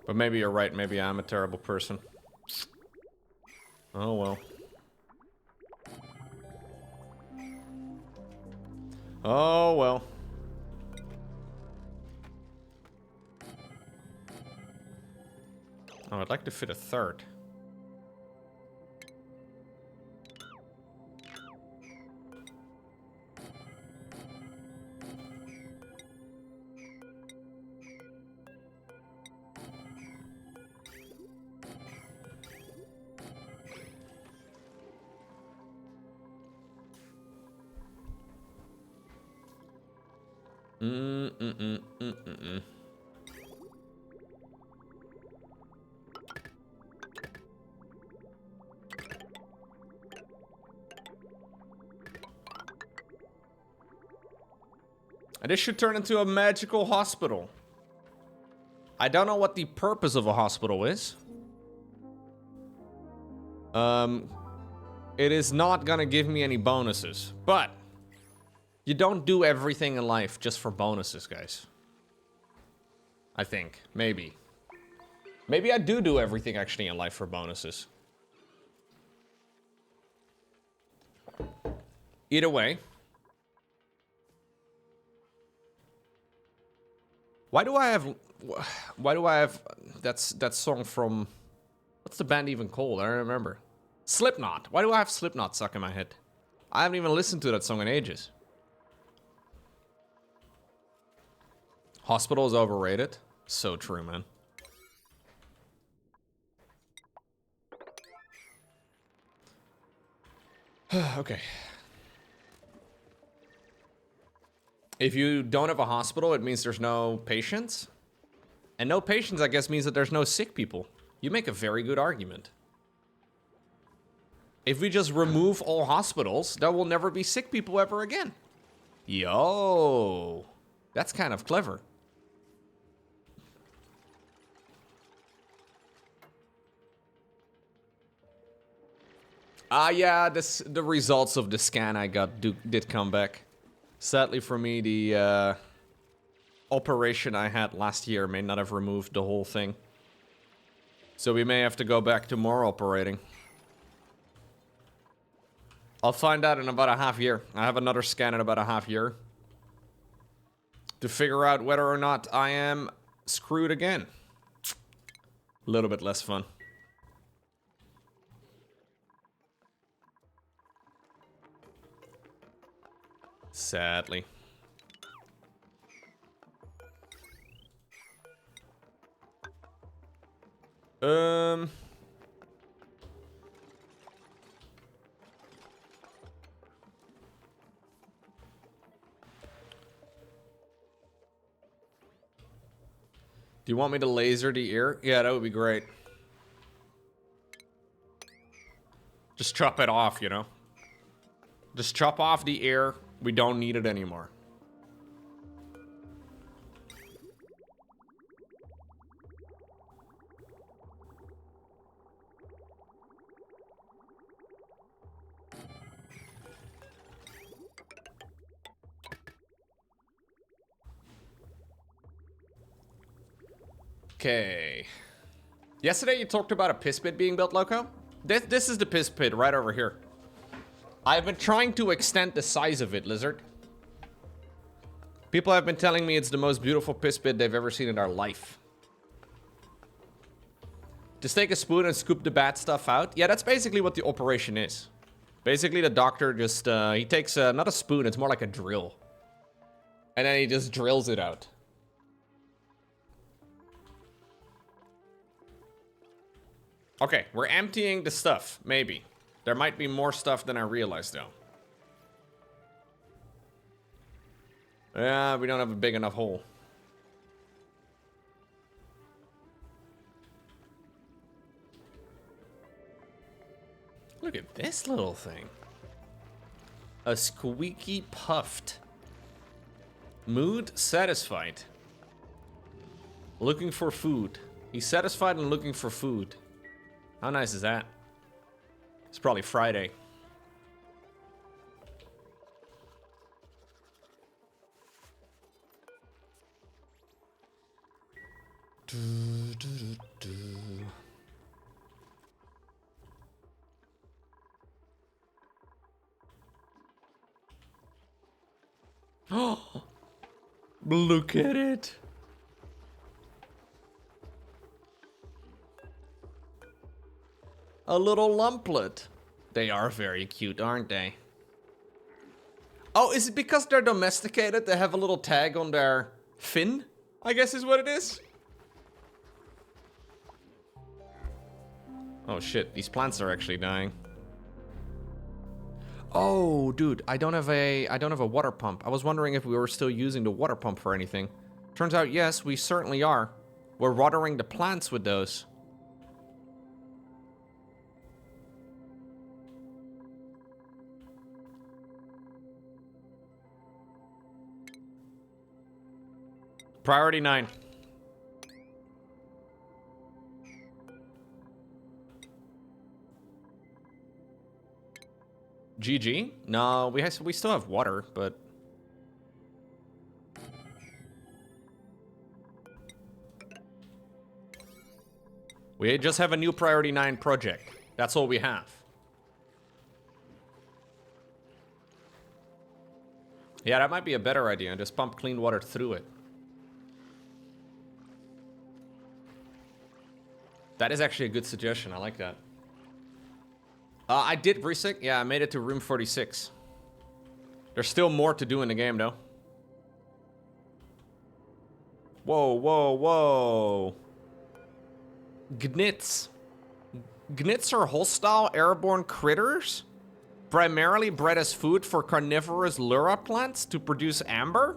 But maybe you're right. Maybe I'm a terrible person. Oh, well. Oh, well. Oh, I'd like to fit a third. And this should turn into a magical hospital. I don't know what the purpose of a hospital is. It is not gonna give me any bonuses, but you don't do everything in life just for bonuses, guys. I think. Maybe. Maybe I do everything actually in life for bonuses. Either way. Why do I have that song from, what's the band even called? I don't remember. Slipknot. Why do I have Slipknot stuck in my head? I haven't even listened to that song in ages. Hospital is overrated. So true, man. Okay. If you don't have a hospital, it means there's no patients. And no patients, I guess, means that there's no sick people. You make a very good argument. If we just remove all hospitals, there will never be sick people ever again. Yo, that's kind of clever. Yeah, the results of the scan I got did come back. Sadly for me, the operation I had last year may not have removed the whole thing. So we may have to go back to more operating. I'll find out in about a half year. I have another scan in about a half year. To figure out whether or not I am screwed again. A little bit less fun. Sadly. Do you want me to laser the ear? Yeah, that would be great. Just chop it off, you know? Just chop off the ear. We don't need it anymore. Okay. Yesterday you talked about a piss pit being built, Loco? This is the piss pit right over here. I've been trying to extend the size of it, Lizard. People have been telling me it's the most beautiful piss pit they've ever seen in their life. Just take a spoon and scoop the bad stuff out. Yeah, that's basically what the operation is. Basically, the doctor just, he takes, not a spoon, it's more like a drill. And then he just drills it out. Okay, we're emptying the stuff, maybe. There might be more stuff than I realized, though. Yeah, we don't have a big enough hole. Look at this little thing. A squeaky puffed. Mood satisfied. Looking for food. He's satisfied and looking for food. How nice is that? It's probably Friday. Oh, look at it. A little lumplet. They are very cute, aren't they? Oh, is it because they're domesticated? They have a little tag on their fin, I guess is what it is. Oh shit, these plants are actually dying. Oh, dude, I don't have a water pump. I was wondering if we were still using the water pump for anything. Turns out, yes, we certainly are. We're watering the plants with those. Priority 9. GG? No, we still have water, but... We just have a new Priority 9 project. That's all we have. Yeah, that might be a better idea. Just pump clean water through it. That is actually a good suggestion. I like that. I did reset. Yeah, I made it to room 46. There's still more to do in the game, though. Whoa, whoa, whoa. Gnits. Gnits are hostile airborne critters? primarily bred as food for carnivorous lura plants to produce amber?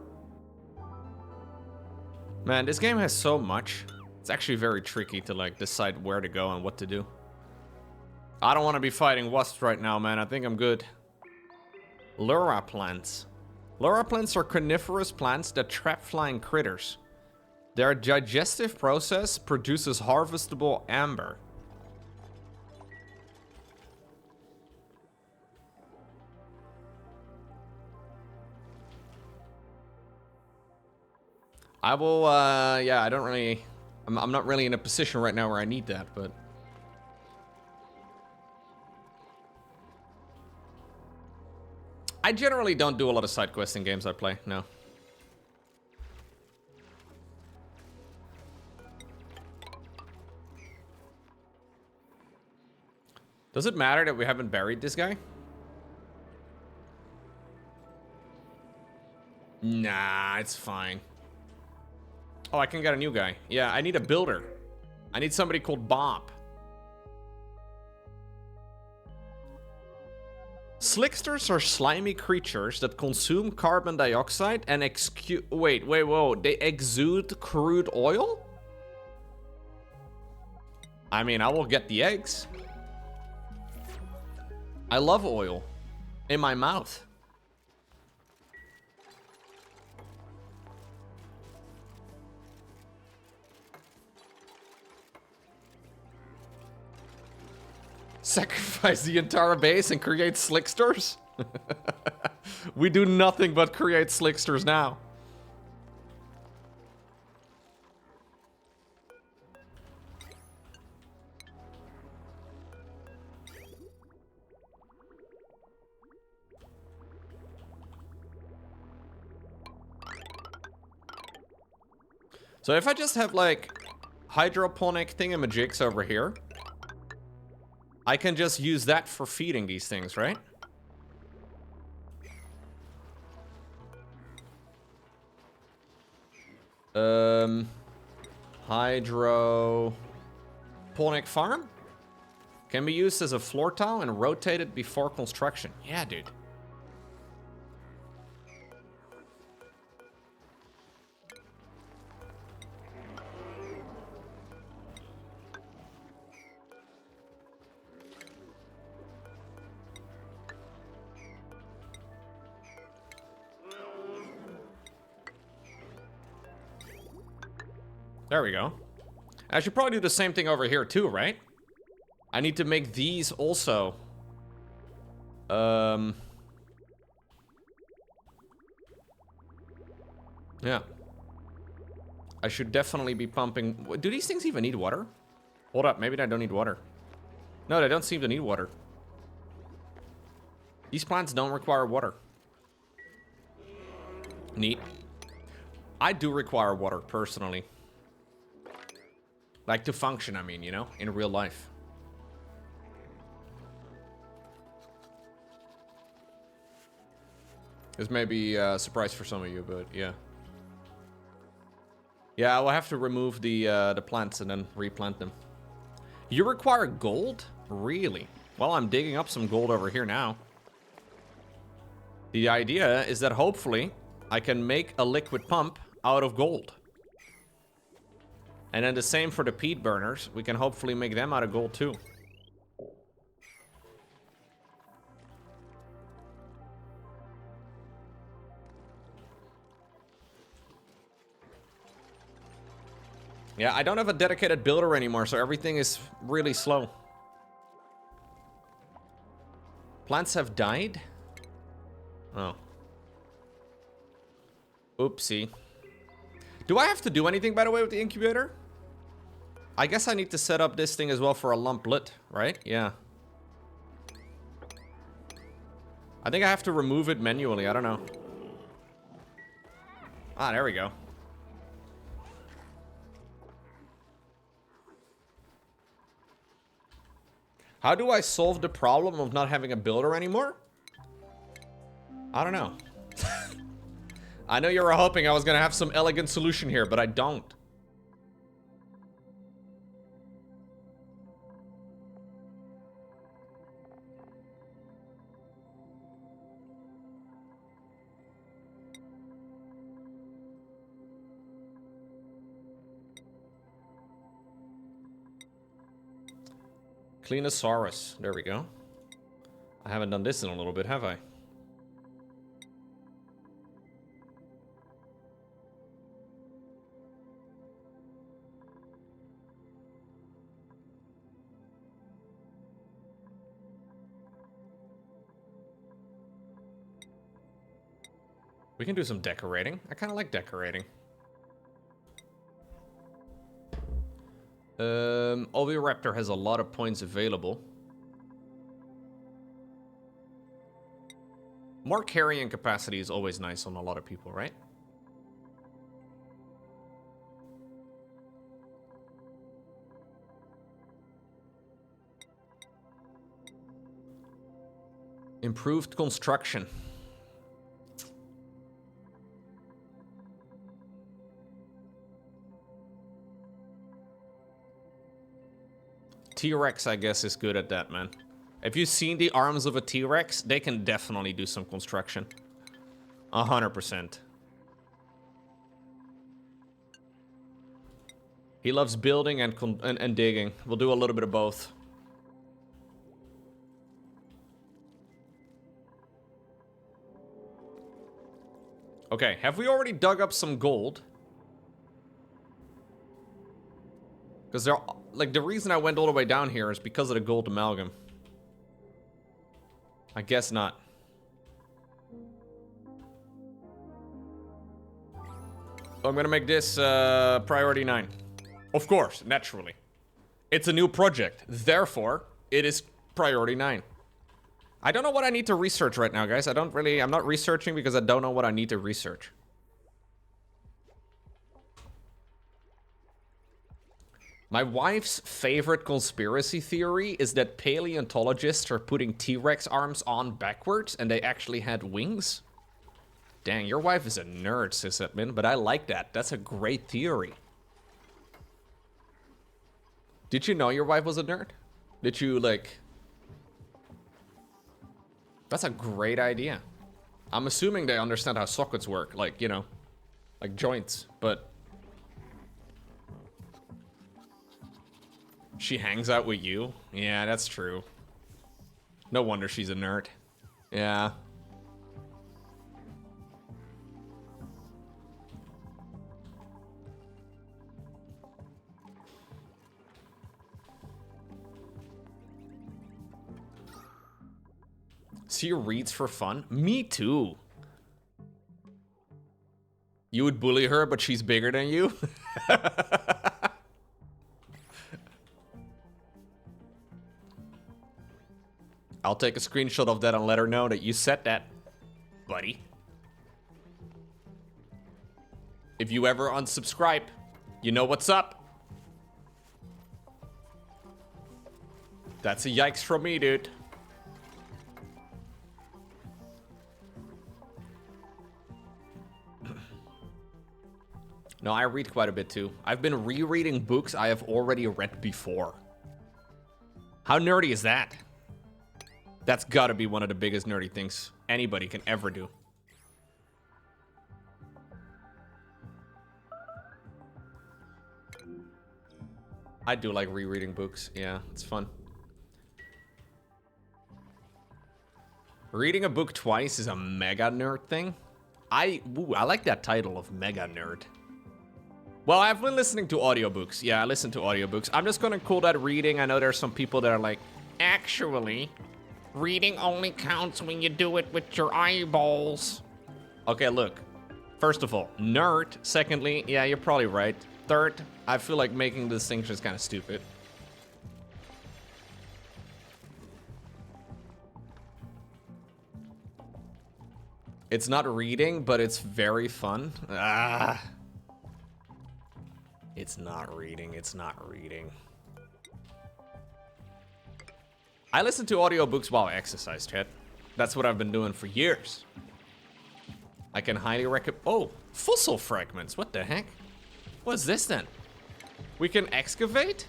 Man, this game has so much. It's actually very tricky to like decide where to go and what to do. I don't want to be fighting wasps right now, man. I think I'm good. Lura plants. Lura plants are carnivorous plants that trap flying critters. Their digestive process produces harvestable amber. I will, yeah, I don't really... I'm not really in a position right now where I need that, but... I generally don't do a lot of side quests in games I play, no. Does it matter that we haven't buried this guy? Nah, it's fine. Oh, I can get a new guy. Yeah, I need a builder. I need somebody called Bob. Slicksters are slimy creatures that consume carbon dioxide and they exude crude oil? I mean, I will get the eggs. I love oil in my mouth. Sacrifice the entire base and create slicksters? We do nothing but create slicksters now. So if I just have like hydroponic thingamajigs over here, I can just use that for feeding these things, right? Hydroponic farm? Can be used as a floor tile and rotated before construction. Yeah, dude. There we go. I should probably do the same thing over here too, right? I need to make these also. Yeah. I should definitely be pumping. Do these things even need water? Hold up, maybe they don't need water. No, they don't seem to need water. These plants don't require water. Neat. I do require water, personally. Like, to function, I mean, you know, in real life. This may be a surprise for some of you, but yeah. Yeah, I will have to remove the plants and then replant them. You require gold? Really? Well, I'm digging up some gold over here now. The idea is that hopefully I can make a liquid pump out of gold. And then the same for the peat burners. We can hopefully make them out of gold too. Yeah, I don't have a dedicated builder anymore, so everything is really slow. Plants have died? Oh. Oopsie. Do I have to do anything, by the way, with the incubator? I guess I need to set up this thing as well for a lumplet, right? Yeah. I think I have to remove it manually. I don't know. Ah, there we go. How do I solve the problem of not having a builder anymore? I don't know. I know you were hoping I was gonna have some elegant solution here, but I don't. Cleanosaurus. There we go. I haven't done this in a little bit, have I? We can do some decorating. I kind of like decorating. Oviraptor has a lot of points available. More carrying capacity is always nice on a lot of people, right? Improved construction. T-Rex, I guess, is good at that, man. If you've seen the arms of a T-Rex, they can definitely do some construction. 100%. He loves building and digging. We'll do a little bit of both. Okay, have we already dug up some gold? Because they're like, the reason I went all the way down here is because of the gold amalgam. I guess not. I'm gonna make this priority 9. Of course, naturally. It's a new project, therefore, it is priority 9. I don't know what I need to research right now, guys. I'm not researching because I don't know what I need to research. My wife's favorite conspiracy theory is that paleontologists are putting T-Rex arms on backwards and they actually had wings. Dang, your wife is a nerd, Sysadmin, but I like that. That's a great theory. Did you know your wife was a nerd? Did you, like... That's a great idea. I'm assuming they understand how sockets work, like, you know, like joints, but... She hangs out with you? Yeah, that's true. No wonder she's a nerd. Yeah. She reads for fun? Me too. You would bully her, but she's bigger than you? I'll take a screenshot of that and let her know that you said that, buddy. If you ever unsubscribe, you know what's up. That's a yikes from me, dude. No, I read quite a bit too. I've been rereading books I have already read before. How nerdy is that? That's gotta be one of the biggest nerdy things anybody can ever do. I do like rereading books. Yeah, it's fun. Reading a book twice is a mega nerd thing. I like that title of mega nerd. Well, I've been listening to audiobooks. Yeah, I listen to audiobooks. I'm just gonna call that reading. I know there's some people that are like, actually, reading only counts when you do it with your eyeballs. Okay, look. First of all, nerd. Secondly, yeah, you're probably right. Third, I feel like making the distinction is kind of stupid. It's not reading, but it's very fun. Ah. It's not reading, it's not reading. I listen to audiobooks while I exercise, chat. That's what I've been doing for years. I can highly recommend... Oh, fossil fragments, what the heck? What's this then? We can excavate?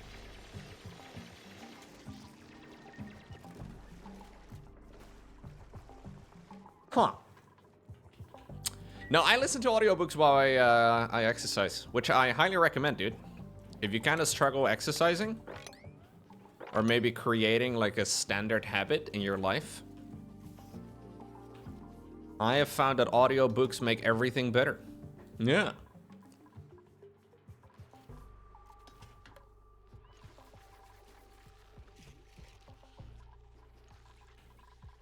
Huh. No, I listen to audiobooks while I exercise, which I highly recommend, dude. If you kind of struggle exercising, Or maybe creating like a standard habit in your life. I have found that audiobooks make everything better. Yeah.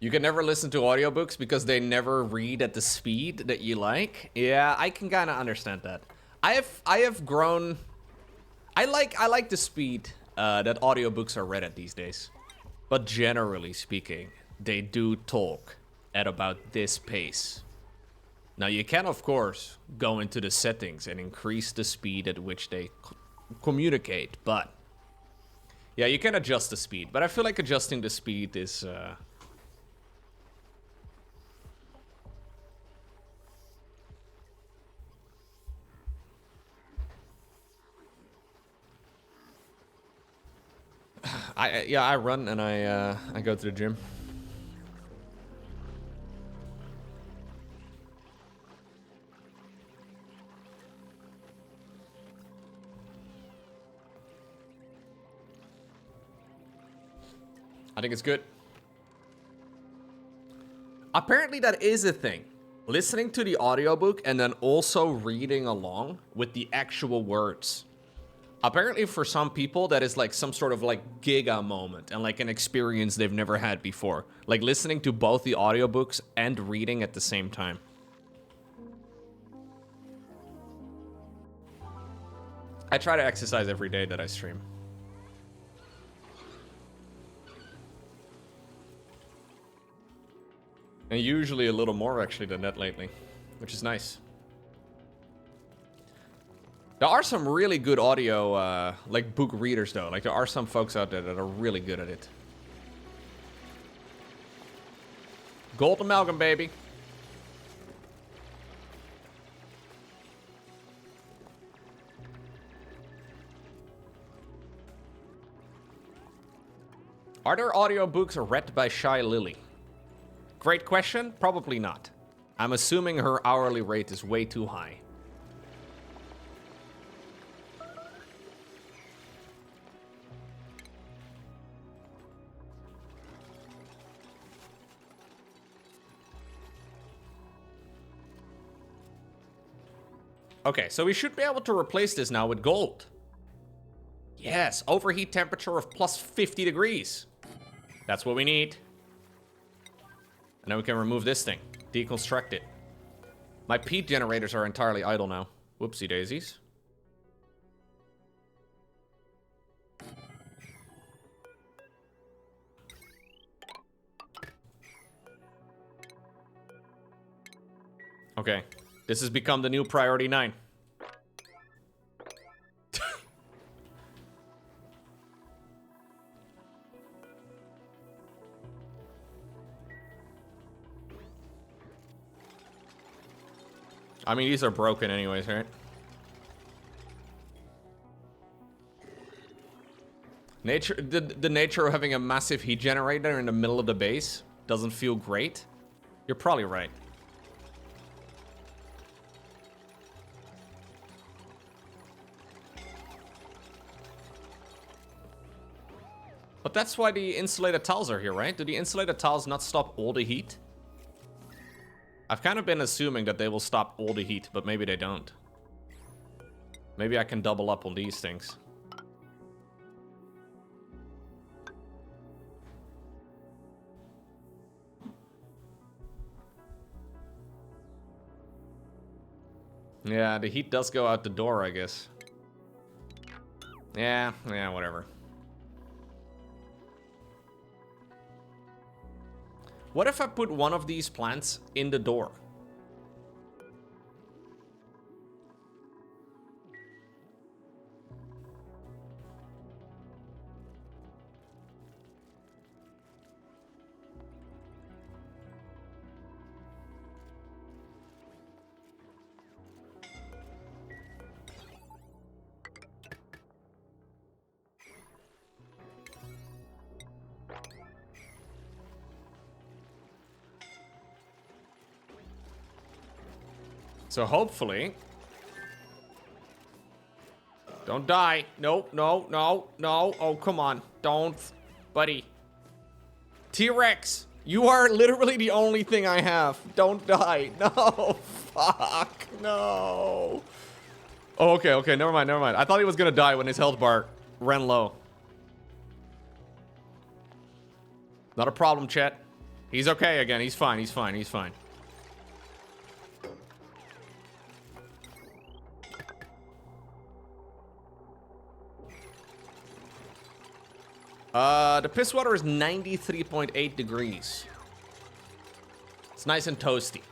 You can never listen to audiobooks because they never read at the speed that you like. Yeah, I can kind of understand that. I have grown. I like the speed that audiobooks are read at these days. But generally speaking, they do talk at about this pace. Now you can of course go into the settings and increase the speed at which they communicate, but yeah, you can adjust the speed. But I feel like adjusting the speed is I run and I go to the gym. I think it's good. Apparently that is a thing. Listening to the audiobook and then also reading along with the actual words. Apparently for some people that is like some sort of like giga moment and like an experience they've never had before. Like listening to both the audiobooks and reading at the same time. I try to exercise every day that I stream. And usually a little more actually than that lately, which is nice. There are some really good audio, like book readers though. Like there are some folks out there that are really good at it. Gold amalgam, baby. Are there audiobooks read by Shy Lily? Great question. Probably not. I'm assuming her hourly rate is way too high. Okay, so we should be able to replace this now with gold. Yes, overheat temperature of plus 50 degrees. That's what we need. And then we can remove this thing. Deconstruct it. My peat generators are entirely idle now. Whoopsie daisies. Okay. This has become the new priority 9. I mean, these are broken anyways, right? The nature of having a massive heat generator in the middle of the base doesn't feel great. You're probably right. But that's why the insulated tiles are here, right? Do the insulated tiles not stop all the heat? I've kind of been assuming that they will stop all the heat, but maybe they don't. Maybe I can double up on these things. Yeah, the heat does go out the door, I guess. Yeah, whatever. What if I put one of these plants in the door? So hopefully... Don't die. No. Oh, come on. Don't. Buddy. T-Rex, you are literally the only thing I have. Don't die. No. Fuck. No. Oh, okay, okay. Never mind, never mind. I thought he was gonna die when his health bar ran low. Not a problem, chat. He's okay again. He's fine, he's fine, he's fine. The piss water is 93.8 degrees. It's nice and toasty.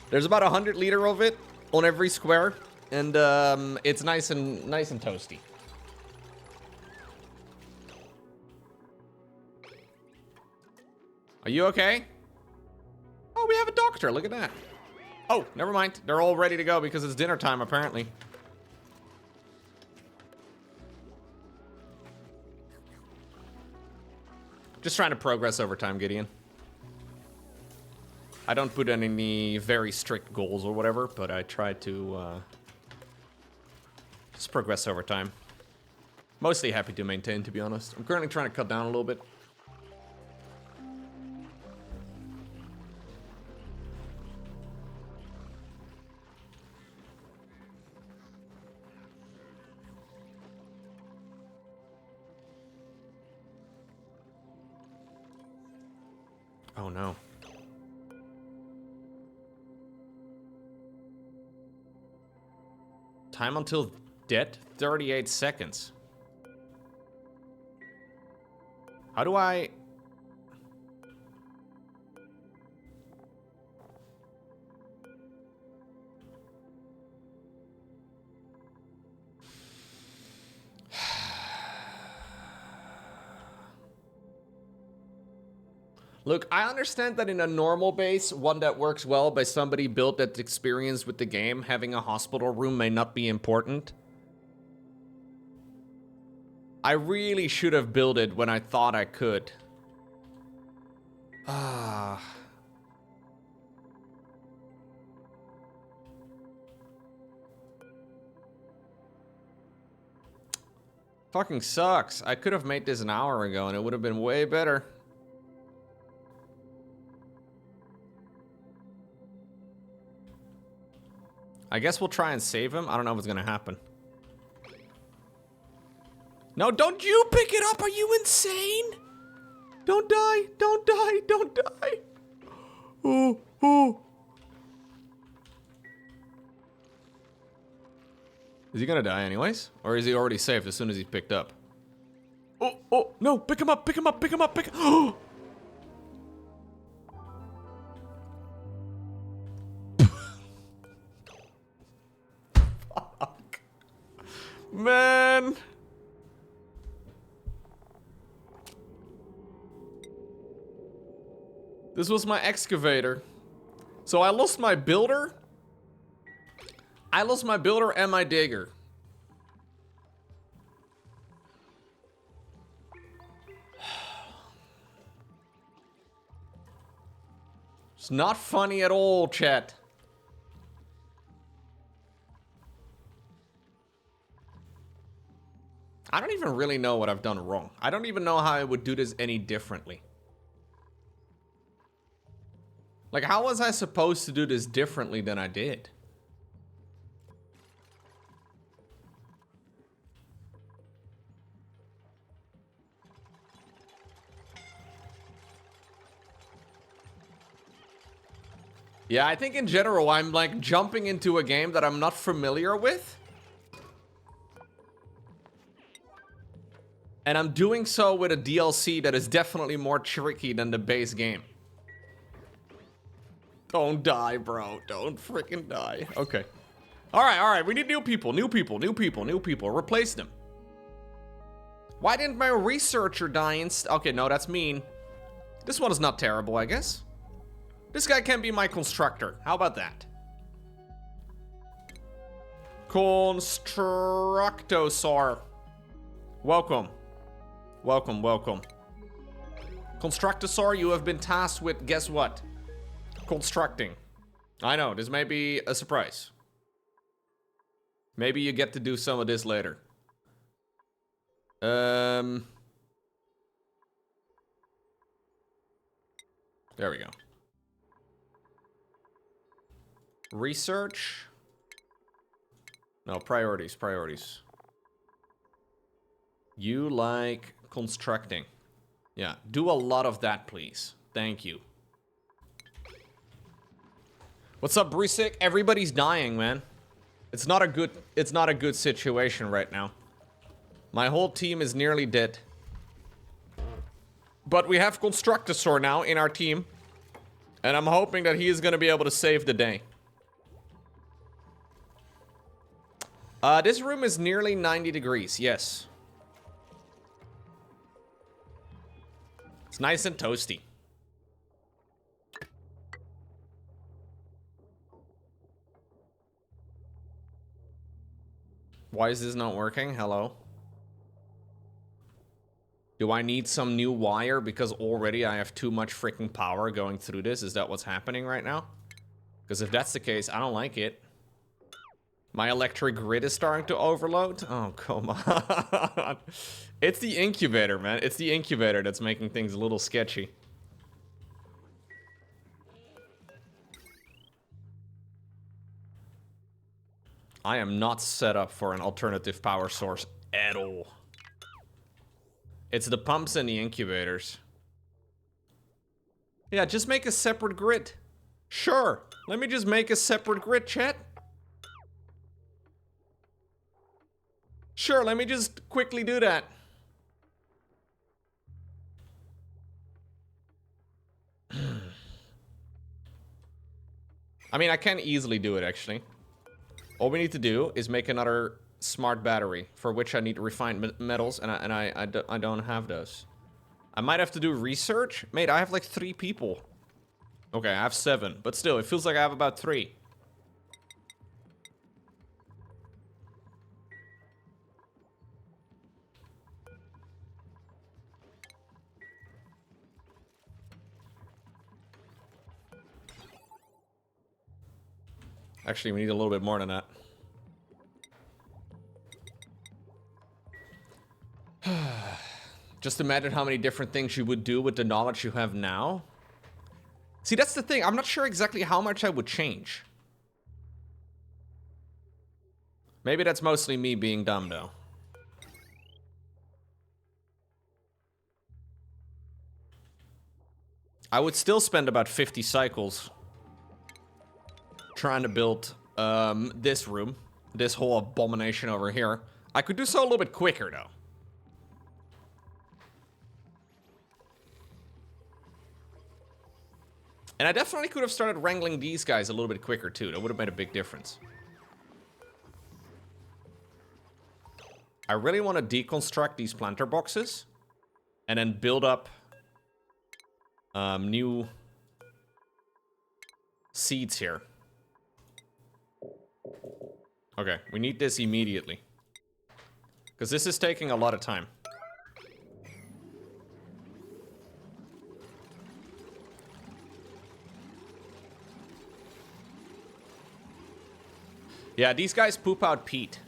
There's about 100 liter of it on every square, and it's nice and toasty. Are you okay? Oh, we have a doctor. Look at that. Oh, never mind. They're all ready to go because it's dinner time, apparently. Just trying to progress over time, Gideon. I don't put in any very strict goals or whatever, but I try to just progress over time. Mostly happy to maintain, to be honest. I'm currently trying to cut down a little bit. Oh no. Time until death? 38 seconds. How do I... Look, I understand that in a normal base, one that works well by somebody built that's experienced with the game, having a hospital room may not be important. I really should have built it when I thought I could. Ah. Fucking sucks. I could have made this an hour ago and it would have been way better. I guess we'll try and save him. I don't know what's gonna happen. No, don't you pick it up! Are you insane? Don't die! Don't die! Don't die! Oh, oh. Is he gonna die anyways? Or is he already saved as soon as he's picked up? Oh, oh, no! Pick him up! Pick him up! Pick him up! Pick him up! Fuck. Man! This was my excavator. So I lost my builder. I lost my builder and my digger. It's not funny at all, chat. I don't even really know what I've done wrong. I don't even know how I would do this any differently. Like, how was I supposed to do this differently than I did? Yeah, I think in general, I'm like jumping into a game that I'm not familiar with. And I'm doing so with a DLC that is definitely more tricky than the base game. Don't die, bro. Don't freaking die. Okay. All right. We need new people. Replace them. Why didn't my researcher die instead? Okay, no, that's mean. This one is not terrible, I guess. This guy can be my constructor. How about that? Constructosaur. Welcome. Constructosaur, you have been tasked with, guess what? Constructing. I know, this may be a surprise. Maybe you get to do some of this later. There we go. Research. No, priorities, priorities. You like constructing. Yeah, do a lot of that, please. Thank you. What's up, Brisik? Everybody's dying, man. It's not a good situation right now. My whole team is nearly dead. But we have Constructosaur now in our team. And I'm hoping that he is going to be able to save the day. This room is nearly 90 degrees, yes. It's nice and toasty. Why is this not working? Hello? Do I need some new wire because already I have too much freaking power going through this? Is that what's happening right now? Because if that's the case, I don't like it. My electric grid is starting to overload? Oh, come on. It's the incubator, man. It's the incubator that's making things a little sketchy. I am not set up for an alternative power source at all. It's the pumps and the incubators. Yeah, just make a separate grid. Sure. Let me just make a separate grid, chat. Sure, let me just quickly do that. I mean, I can easily do it, actually. All we need to do is make another smart battery, for which I need refined metals, and I don't have those. I might have to do research. Mate, I have like 3 people. Okay, I have 7, but still, it feels like I have about 3. Actually, we need a little bit more than that. Just imagine how many different things you would do with the knowledge you have now. See, that's the thing. I'm not sure exactly how much I would change. Maybe that's mostly me being dumb, though. I would still spend about 50 cycles trying to build this room, this whole abomination over here. I could do so a little bit quicker, though. And I definitely could have started wrangling these guys a little bit quicker, too. That would have made a big difference. I really want to deconstruct these planter boxes and then build up new seeds here. Okay, we need this immediately. Because this is taking a lot of time. Yeah, these guys poop out peat.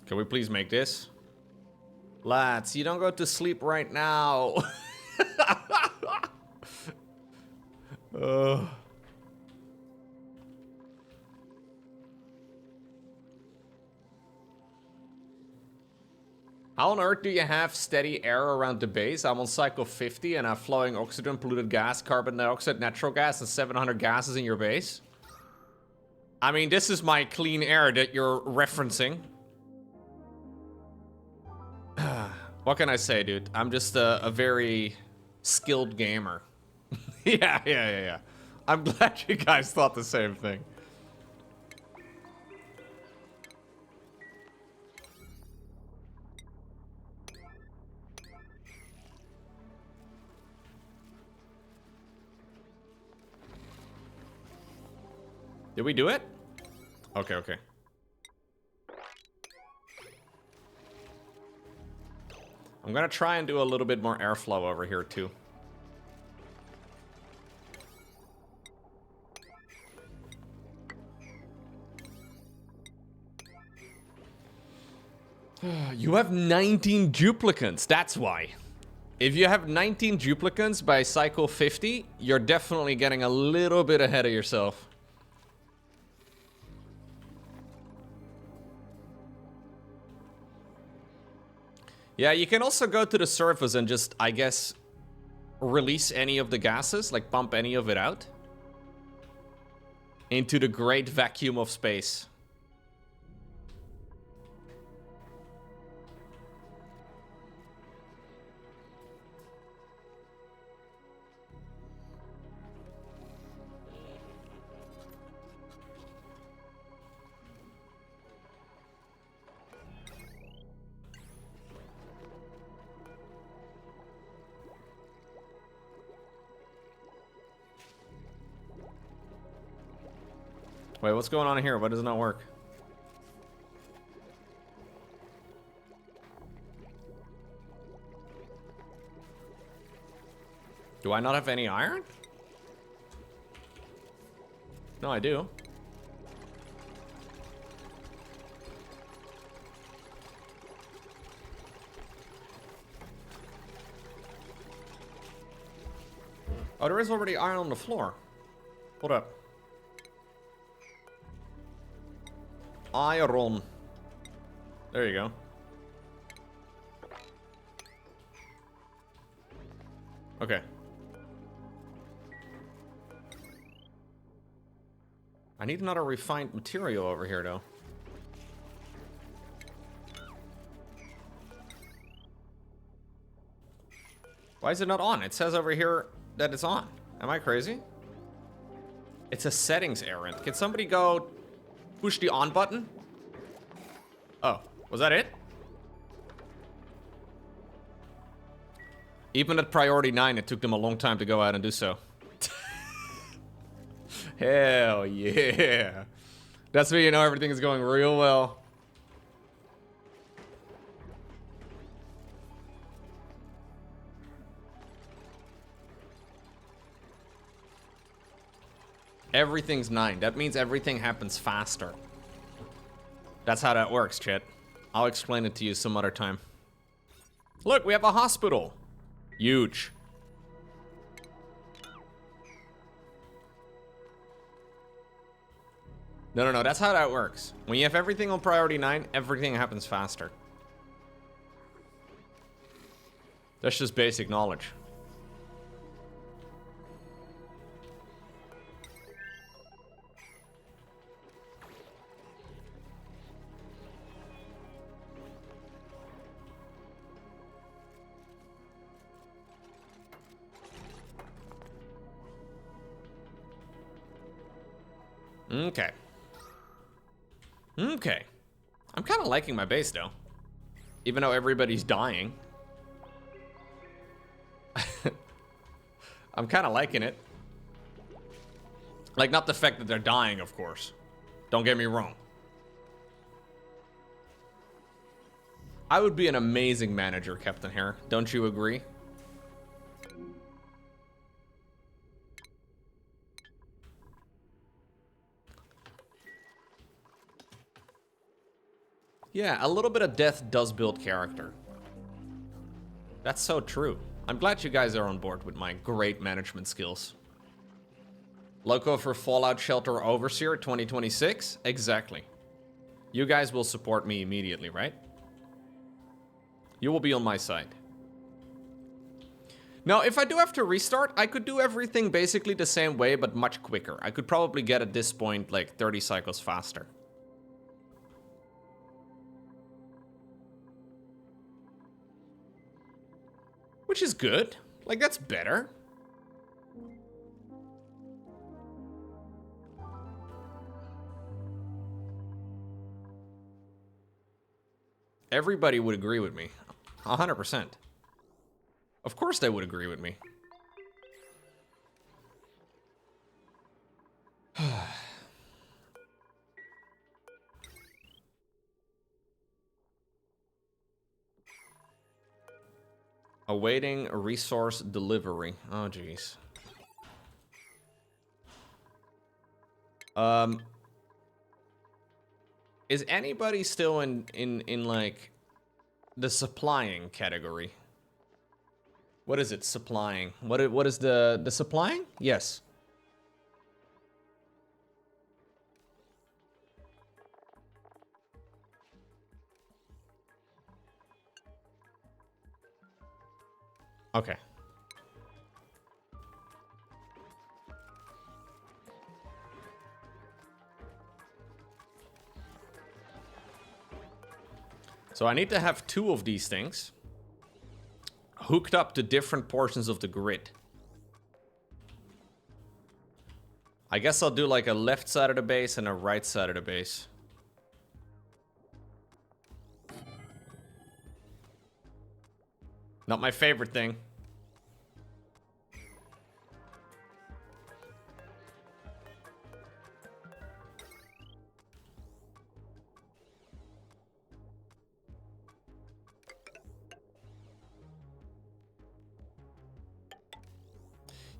Can we please make this? Lads, you don't go to sleep right now. How on earth do you have steady air around the base? I'm on cycle 50 and I have flowing oxygen, polluted gas, carbon dioxide, natural gas, and 700 gases in your base. I mean, this is my clean air that you're referencing. What can I say, dude? I'm just a very skilled gamer. Yeah. I'm glad you guys thought the same thing. Did we do it? Okay, okay. I'm gonna try and do a little bit more airflow over here too. You have 19 duplicants, that's why. If you have 19 duplicants by cycle 50, you're definitely getting a little bit ahead of yourself. Yeah, you can also go to the surface and just, I guess, release any of the gases, like pump any of it out into the great vacuum of space. Wait, what's going on here? Why does it not work? Do I not have any iron? No, I do. Oh, there is already iron on the floor. Hold up. Iron. There you go. Okay. I need another refined material over here, though. Why is it not on? It says over here that it's on. Am I crazy? It's a settings errand. Can somebody go push the on button? Oh, was that it? Even at priority 9, it took them a long time to go out and do so. Hell yeah. That's when you know everything is going real well. Everything's 9. That means everything happens faster. That's how that works, chat. I'll explain it to you some other time. Look, we have a hospital. Huge. No, that's how that works. When you have everything on priority 9, everything happens faster. That's just basic knowledge. Okay. Okay. I'm kind of liking my base, though. Even though everybody's dying. I'm kind of liking it. Like, not the fact that they're dying, of course. Don't get me wrong. I would be an amazing manager, Captain Hare. Don't you agree? Yeah, a little bit of death does build character. That's so true. I'm glad you guys are on board with my great management skills. Loco for Fallout Shelter Overseer 2026? Exactly. You guys will support me immediately, right? You will be on my side. Now, if I do have to restart, I could do everything basically the same way, but much quicker. I could probably get at this point like 30 cycles faster. Which is good. Like, that's better. Everybody would agree with me. 100%. Of course they would agree with me. Awaiting resource delivery. Oh, jeez. Is anybody still in like the supplying category? What is it? Supplying. What is the supplying? Yes. Okay. So I need to have 2 of these things hooked up to different portions of the grid. I guess I'll do like a left side of the base and a right side of the base. Not my favorite thing.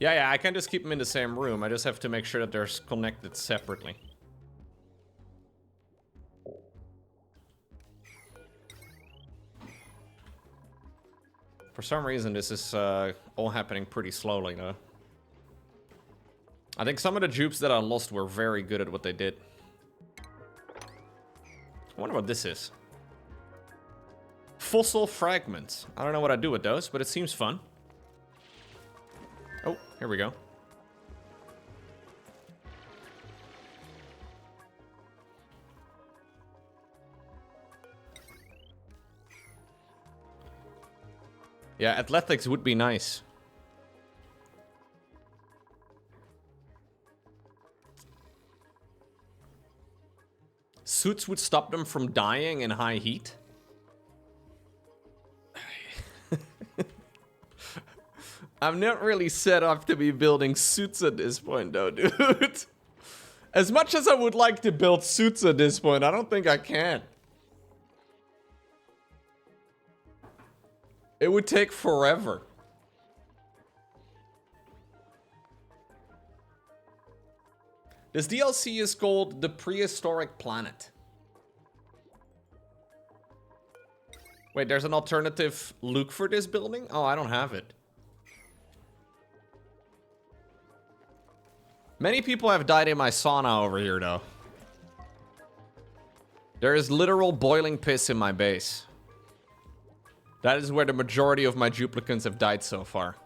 Yeah, I can just keep them in the same room. I just have to make sure that they're connected separately. For some reason, this is all happening pretty slowly, though. I think some of the dupes that I lost were very good at what they did. I wonder what this is. Fossil fragments. I don't know what I do with those, but it seems fun. Oh, here we go. Yeah, athletics would be nice. Suits would stop them from dying in high heat. I'm not really set up to be building suits at this point, though, dude. As much as I would like to build suits at this point, I don't think I can. It would take forever. This DLC is called The Prehistoric Planet. Wait, there's an alternative look for this building? Oh, I don't have it. Many people have died in my sauna over here, though. There is literal boiling piss in my base. That is where the majority of my duplicants have died so far.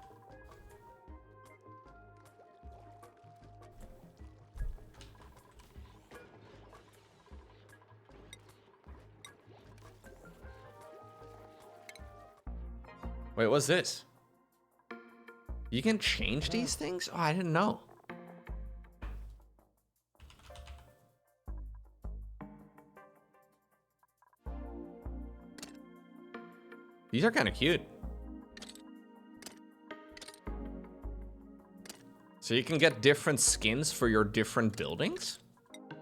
Wait, what's this? You can change these things? Oh, I didn't know. These are kind of cute. So you can get different skins for your different buildings?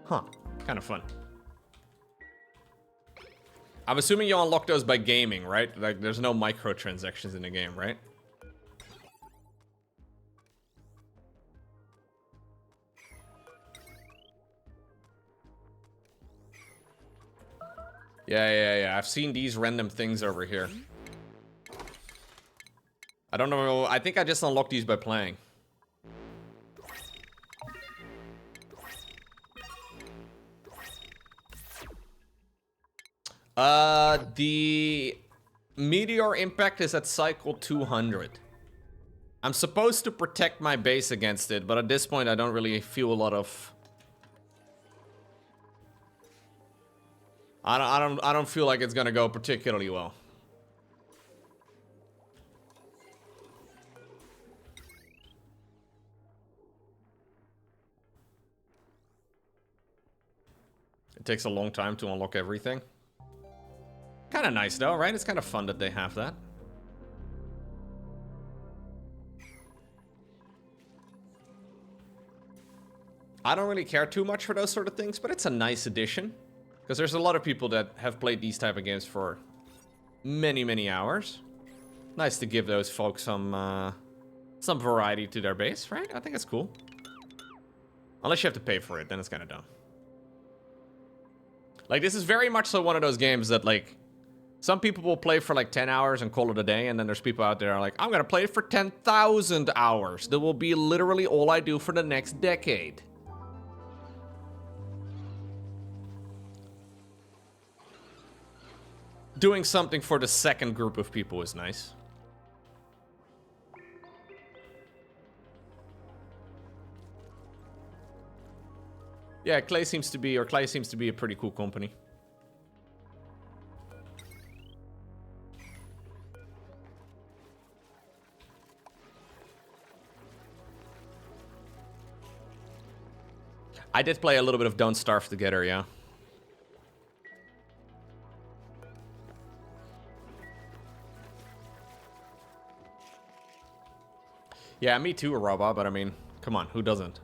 Huh, kind of fun. I'm assuming you unlock those by gaming, right? Like, there's no microtransactions in the game, right? Yeah. I've seen these random things over here. I don't know. I think I just unlocked these by playing. The meteor impact is at cycle 200. I'm supposed to protect my base against it, but at this point I don't really feel a lot of... I don't feel like it's gonna go particularly well. It takes a long time to unlock everything. Kind of nice though, right? It's kind of fun that they have that. I don't really care too much for those sort of things, but it's a nice addition. Because there's a lot of people that have played these type of games for many, many hours. Nice to give those folks some variety to their base, right? I think it's cool. Unless you have to pay for it, then it's kind of dumb. Like, this is very much so one of those games that, like, some people will play for like 10 hours and call it a day, and then there's people out there who are like, I'm gonna play it for 10,000 hours. That will be literally all I do for the next decade. Doing something for the second group of people is nice. Yeah, Clay seems to be a pretty cool company. I did play a little bit of Don't Starve Together, yeah. Yeah, me too, Roba, but I mean, come on, who doesn't?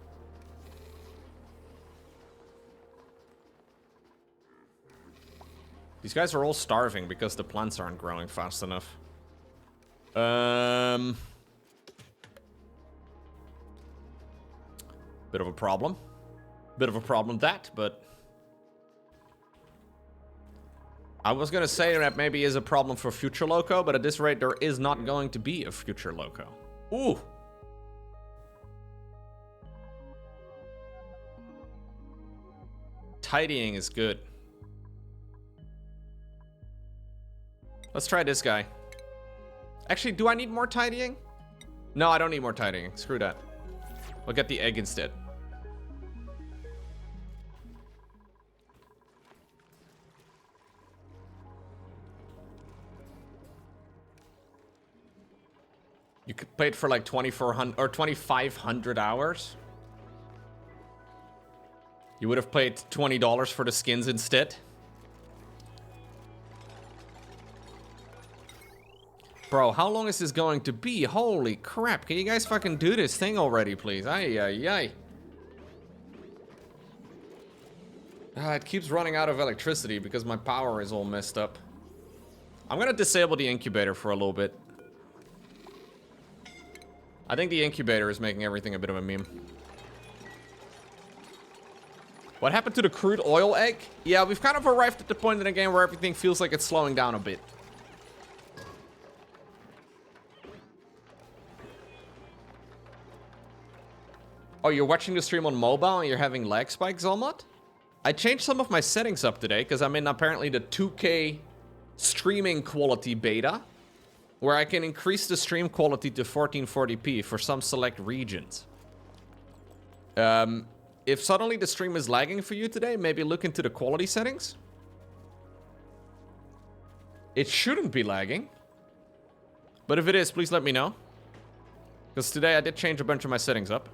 These guys are all starving because the plants aren't growing fast enough. Bit of a problem. Bit of a problem that, but... I was gonna say that maybe is a problem for Future Loco, but at this rate there is not going to be a Future Loco. Ooh! Tidying is good. Let's try this guy. Actually, do I need more tidying? No, I don't need more tidying. Screw that. I'll get the egg instead. You could play it for like 2,400 or 2,500 hours. You would have paid $20 for the skins instead. Bro, how long is this going to be? Holy crap. Can you guys fucking do this thing already, please? Ay, ay, ay. It keeps running out of electricity because my power is all messed up. I'm gonna disable the incubator for a little bit. I think the incubator is making everything a bit of a meme. What happened to the crude oil egg? Yeah, we've kind of arrived at the point in the game where everything feels like it's slowing down a bit. Oh, you're watching the stream on mobile and you're having lag spikes, Zolmot? I changed some of my settings up today because I'm in apparently the 2K streaming quality beta, where I can increase the stream quality to 1440p for some select regions. If suddenly the stream is lagging for you today, maybe look into the quality settings. It shouldn't be lagging. But if it is, please let me know. Because today I did change a bunch of my settings up.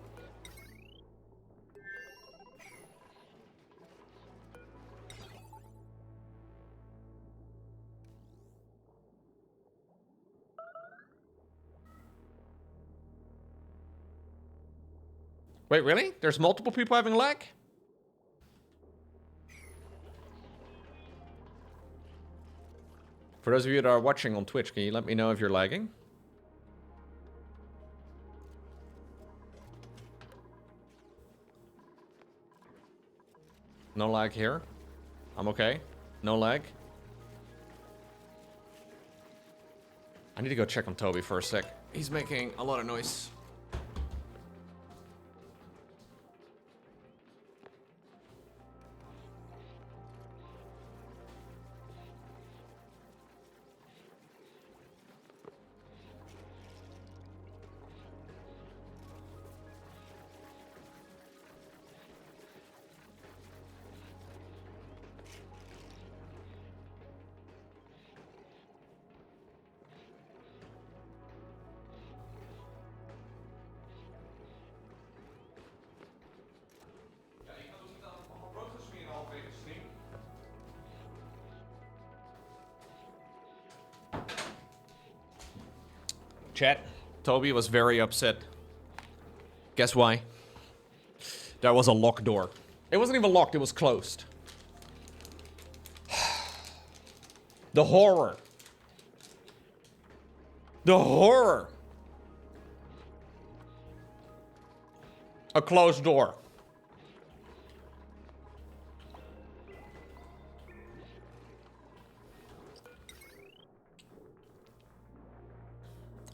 Wait, really? There's multiple people having lag? For those of you that are watching on Twitch, can you let me know if you're lagging? No lag here. I'm okay. No lag. I need to go check on Toby for a sec. He's making a lot of noise. Chat, Toby was very upset. Guess why? There was a locked door. It wasn't even locked, it was closed. The horror. The horror. A closed door.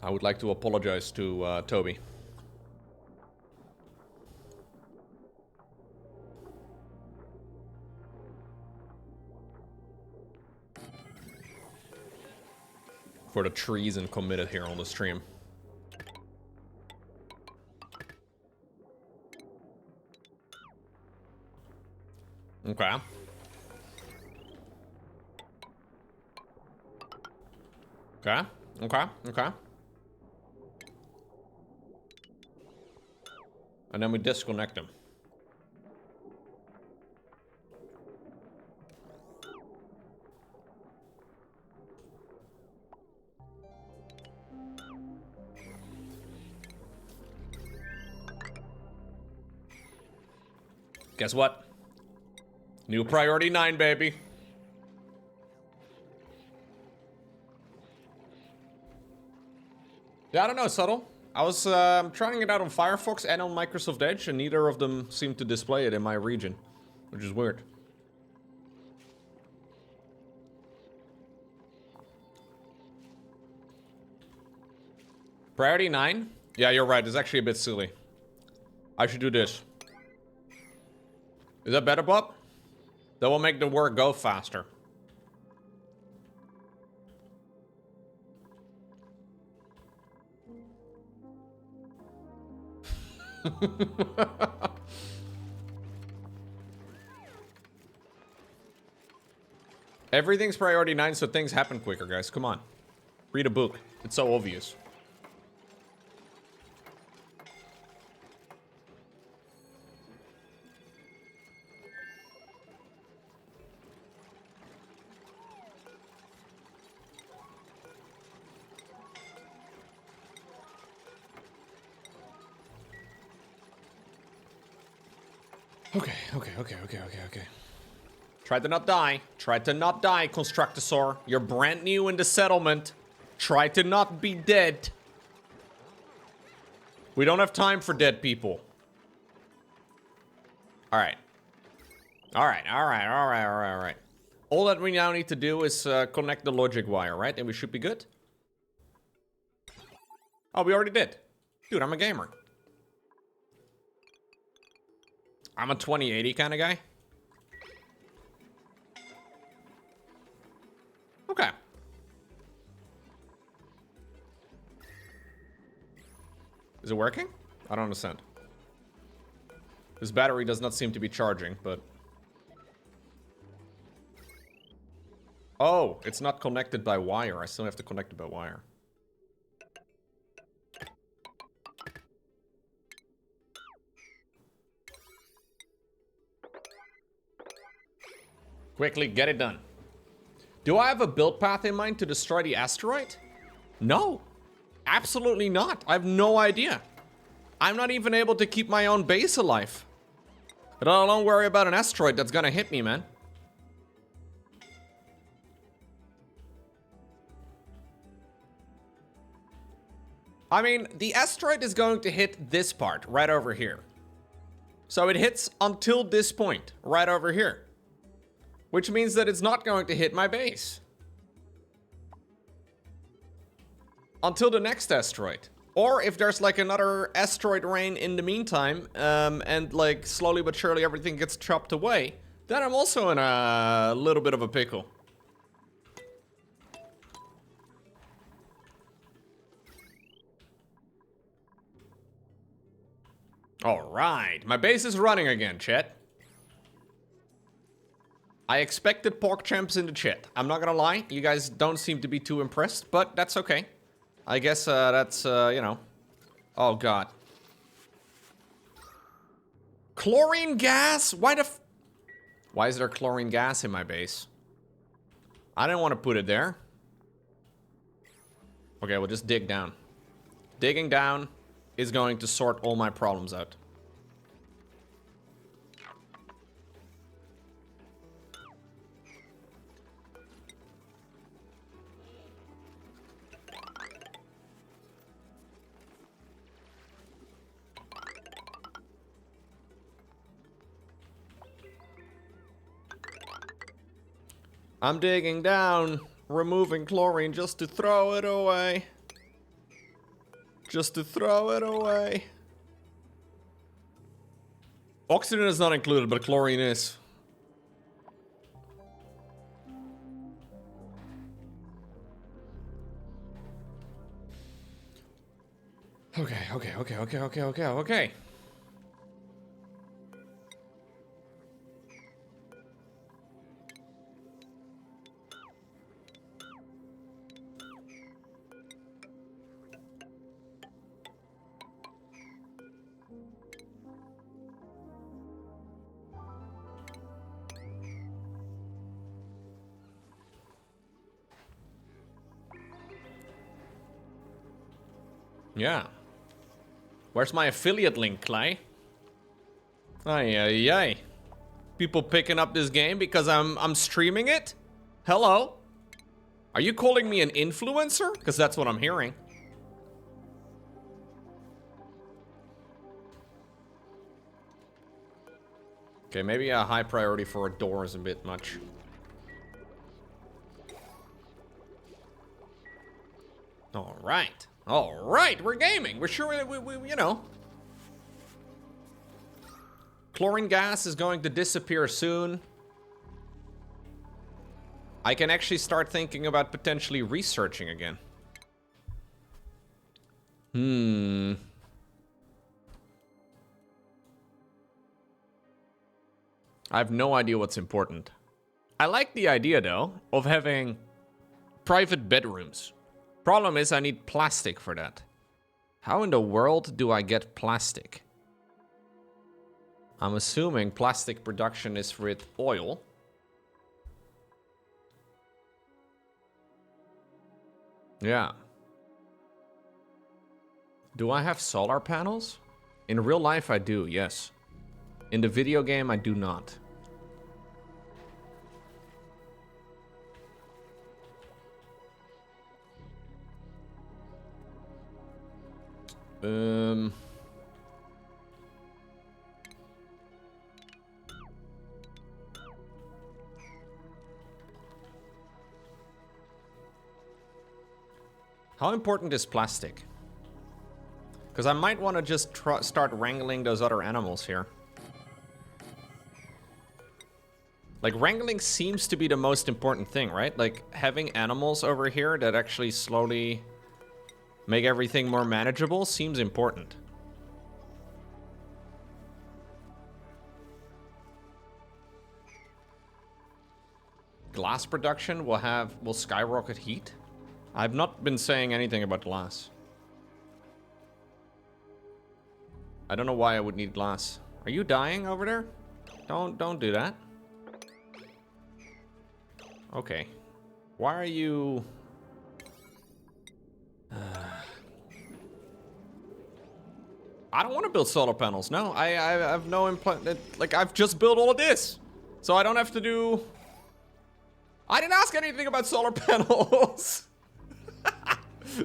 I would like to apologize to Toby. For the treason committed here on the stream. Okay. Okay. Okay. Okay. And then we disconnect them. Guess what? New priority 9, baby. Yeah, I don't know, Subtle. I was trying it out on Firefox and on Microsoft Edge, and neither of them seemed to display it in my region, which is weird. Priority 9? Yeah, you're right. It's actually a bit silly. I should do this. Is that better, Bob? That will make the work go faster. Everything's priority 9, so things happen quicker, guys. Come on. Read a book. It's so obvious. Okay. Try to not die. Try to not die, Constructosaur. You're brand new in the settlement. Try to not be dead. We don't have time for dead people. Alright. Alright. All that we now need to do is connect the logic wire, right? And we should be good. Oh, we already did. Dude, I'm a gamer. I'm a 2080 kind of guy. Okay. Is it working? I don't understand. This battery does not seem to be charging, but... Oh, it's not connected by wire. I still have to connect it by wire. Quickly, get it done. Do I have a build path in mind to destroy the asteroid? No. Absolutely not. I have no idea. I'm not even able to keep my own base alive. Let alone worry about an asteroid that's gonna hit me, man. I mean, the asteroid is going to hit this part right over here. So it hits until this point right over here. Which means that it's not going to hit my base. Until the next asteroid. Or if there's like another asteroid rain in the meantime, and like slowly but surely everything gets chopped away, then I'm also in a little bit of a pickle. Alright, my base is running again, chat. I expected pork champs in the chat. I'm not gonna lie, you guys don't seem to be too impressed, but that's okay. I guess that's, you know. Oh, God. Chlorine gas? Why is there chlorine gas in my base? I didn't want to put it there. Okay, we'll just dig down. Digging down is going to sort all my problems out. I'm digging down, removing chlorine just to throw it away. Just to throw it away. Oxygen is not included, but chlorine is. Okay. Yeah. Where's my affiliate link, Clay? Ay. People picking up this game because I'm streaming it? Hello? Are you calling me an influencer? Because that's what I'm hearing. Okay, maybe a high priority for a door is a bit much. Alright, we're gaming. We're sure we you know. Chlorine gas is going to disappear soon. I can actually start thinking about potentially researching again. I have no idea what's important. I like the idea, though, of having private bedrooms. Problem is, I need plastic for that. How in the world do I get plastic? I'm assuming plastic production is with oil. Yeah. Do I have solar panels? In real life, I do, yes. In the video game, I do not. How important is plastic? Because I might want to just start wrangling those other animals here. Like, wrangling seems to be the most important thing, right? Like, having animals over here that actually slowly make everything more manageable seems important. Glass production will skyrocket heat? I've not been saying anything about glass. I don't know why I would need glass. Are you dying over there? Don't do that. Okay. Why are you... I don't want to build solar panels. No, I have no implant. Like, I've just built all of this. So I don't have to do... I didn't ask anything about solar panels.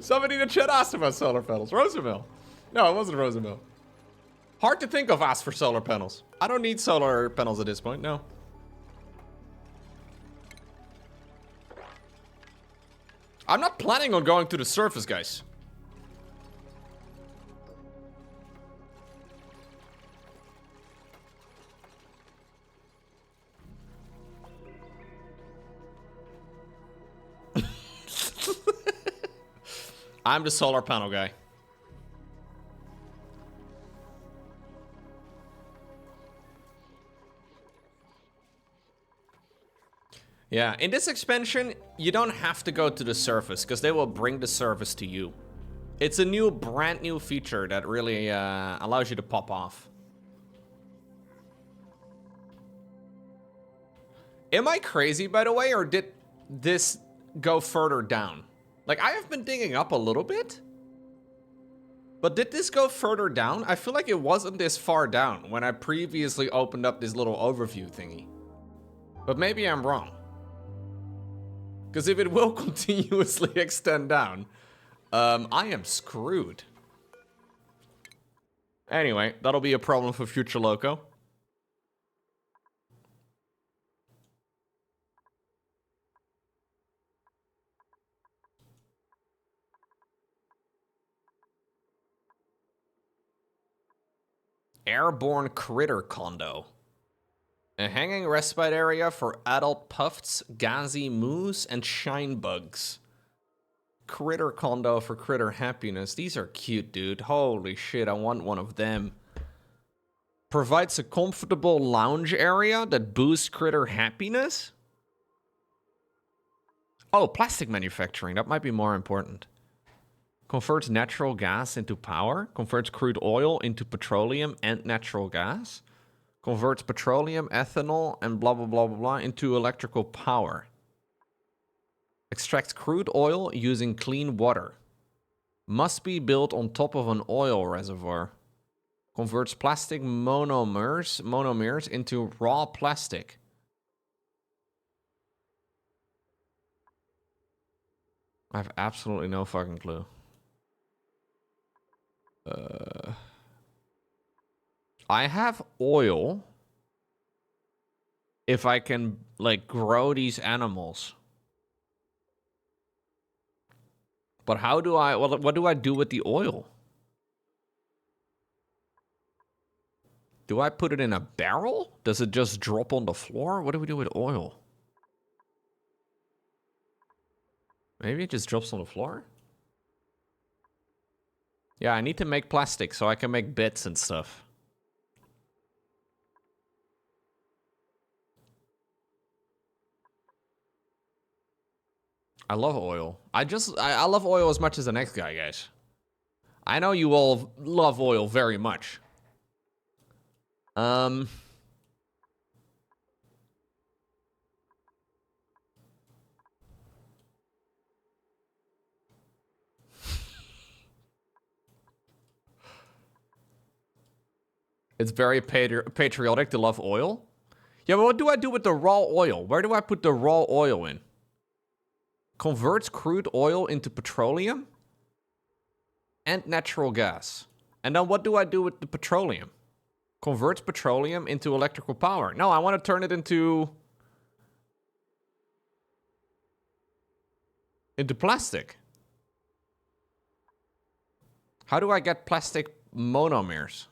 Somebody in the chat asked about solar panels. Rosamel. No, it wasn't Rosamel. Hard to think of asked for solar panels. I don't need solar panels at this point, no. I'm not planning on going to the surface, guys. I'm the solar panel guy. Yeah, in this expansion, you don't have to go to the surface, because they will bring the surface to you. It's a new, brand new feature that really allows you to pop off. Am I crazy, by the way, or did this go further down? Like, I have been digging up a little bit. But did this go further down? I feel like it wasn't this far down when I previously opened up this little overview thingy. But maybe I'm wrong. Because if it will continuously extend down, I am screwed. Anyway, that'll be a problem for future Loco. Airborne critter condo. A hanging respite area for adult puffs, gazi moose, and shine bugs. Critter condo for critter happiness. These are cute, dude. Holy shit, I want one of them. Provides a comfortable lounge area that boosts critter happiness? Oh, plastic manufacturing. That might be more important. Converts natural gas into power. Converts crude oil into petroleum and natural gas. Converts petroleum, ethanol, and blah, blah, blah, blah, blah into electrical power. Extracts crude oil using clean water. Must be built on top of an oil reservoir. Converts plastic monomers into raw plastic. I have absolutely no fucking clue. I have oil if I can, like, grow these animals. But how do I, well, what do I do with the oil? Do I put it in a barrel? Does it just drop on the floor? What do we do with oil? Maybe it just drops on the floor? Yeah, I need to make plastic so I can make bits and stuff. I love oil. I love oil as much as the next guy, guys. I know you all love oil very much. It's very patriotic to love oil. Yeah, but what do I do with the raw oil? Where do I put the raw oil in? Converts crude oil into petroleum and natural gas. And then what do I do with the petroleum? Converts petroleum into electrical power. No, I want to turn it into plastic. How do I get plastic monomers?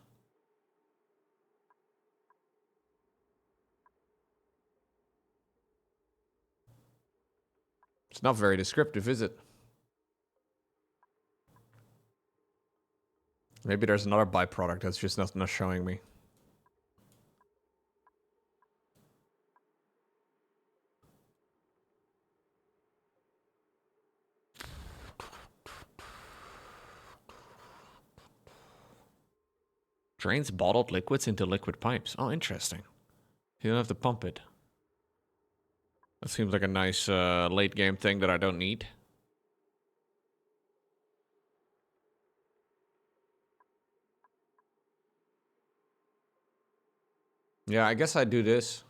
It's not very descriptive, is it? Maybe there's another byproduct that's just not showing me. Drains bottled liquids into liquid pipes. Oh, interesting. You don't have to pump it. That seems like a nice late game thing that I don't need. Yeah, I guess I do this.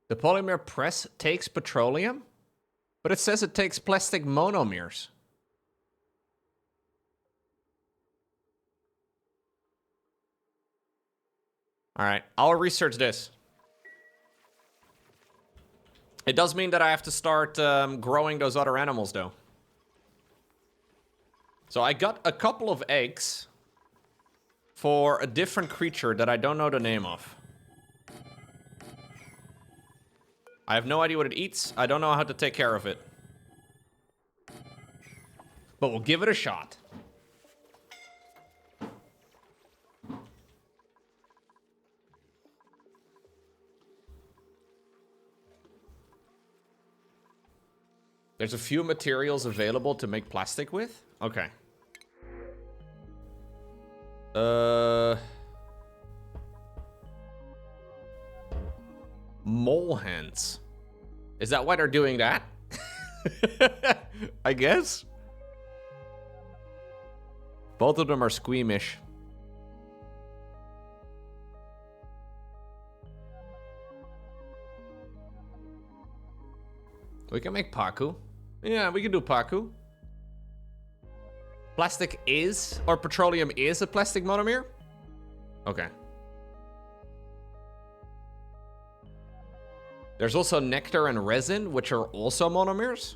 The polymer press takes petroleum, but it says it takes plastic monomers. All right, I'll research this. It does mean that I have to start growing those other animals, though. So I got a couple of eggs for a different creature that I don't know the name of. I have no idea what it eats. I don't know how to take care of it. But we'll give it a shot. There's a few materials available to make plastic with? Okay. Mole hands. Is that why they're doing that? I guess. Both of them are squeamish. We can make Paku. Yeah, we can do Paku. Plastic is, or petroleum is a plastic monomer? Okay. There's also nectar and resin, which are also monomers.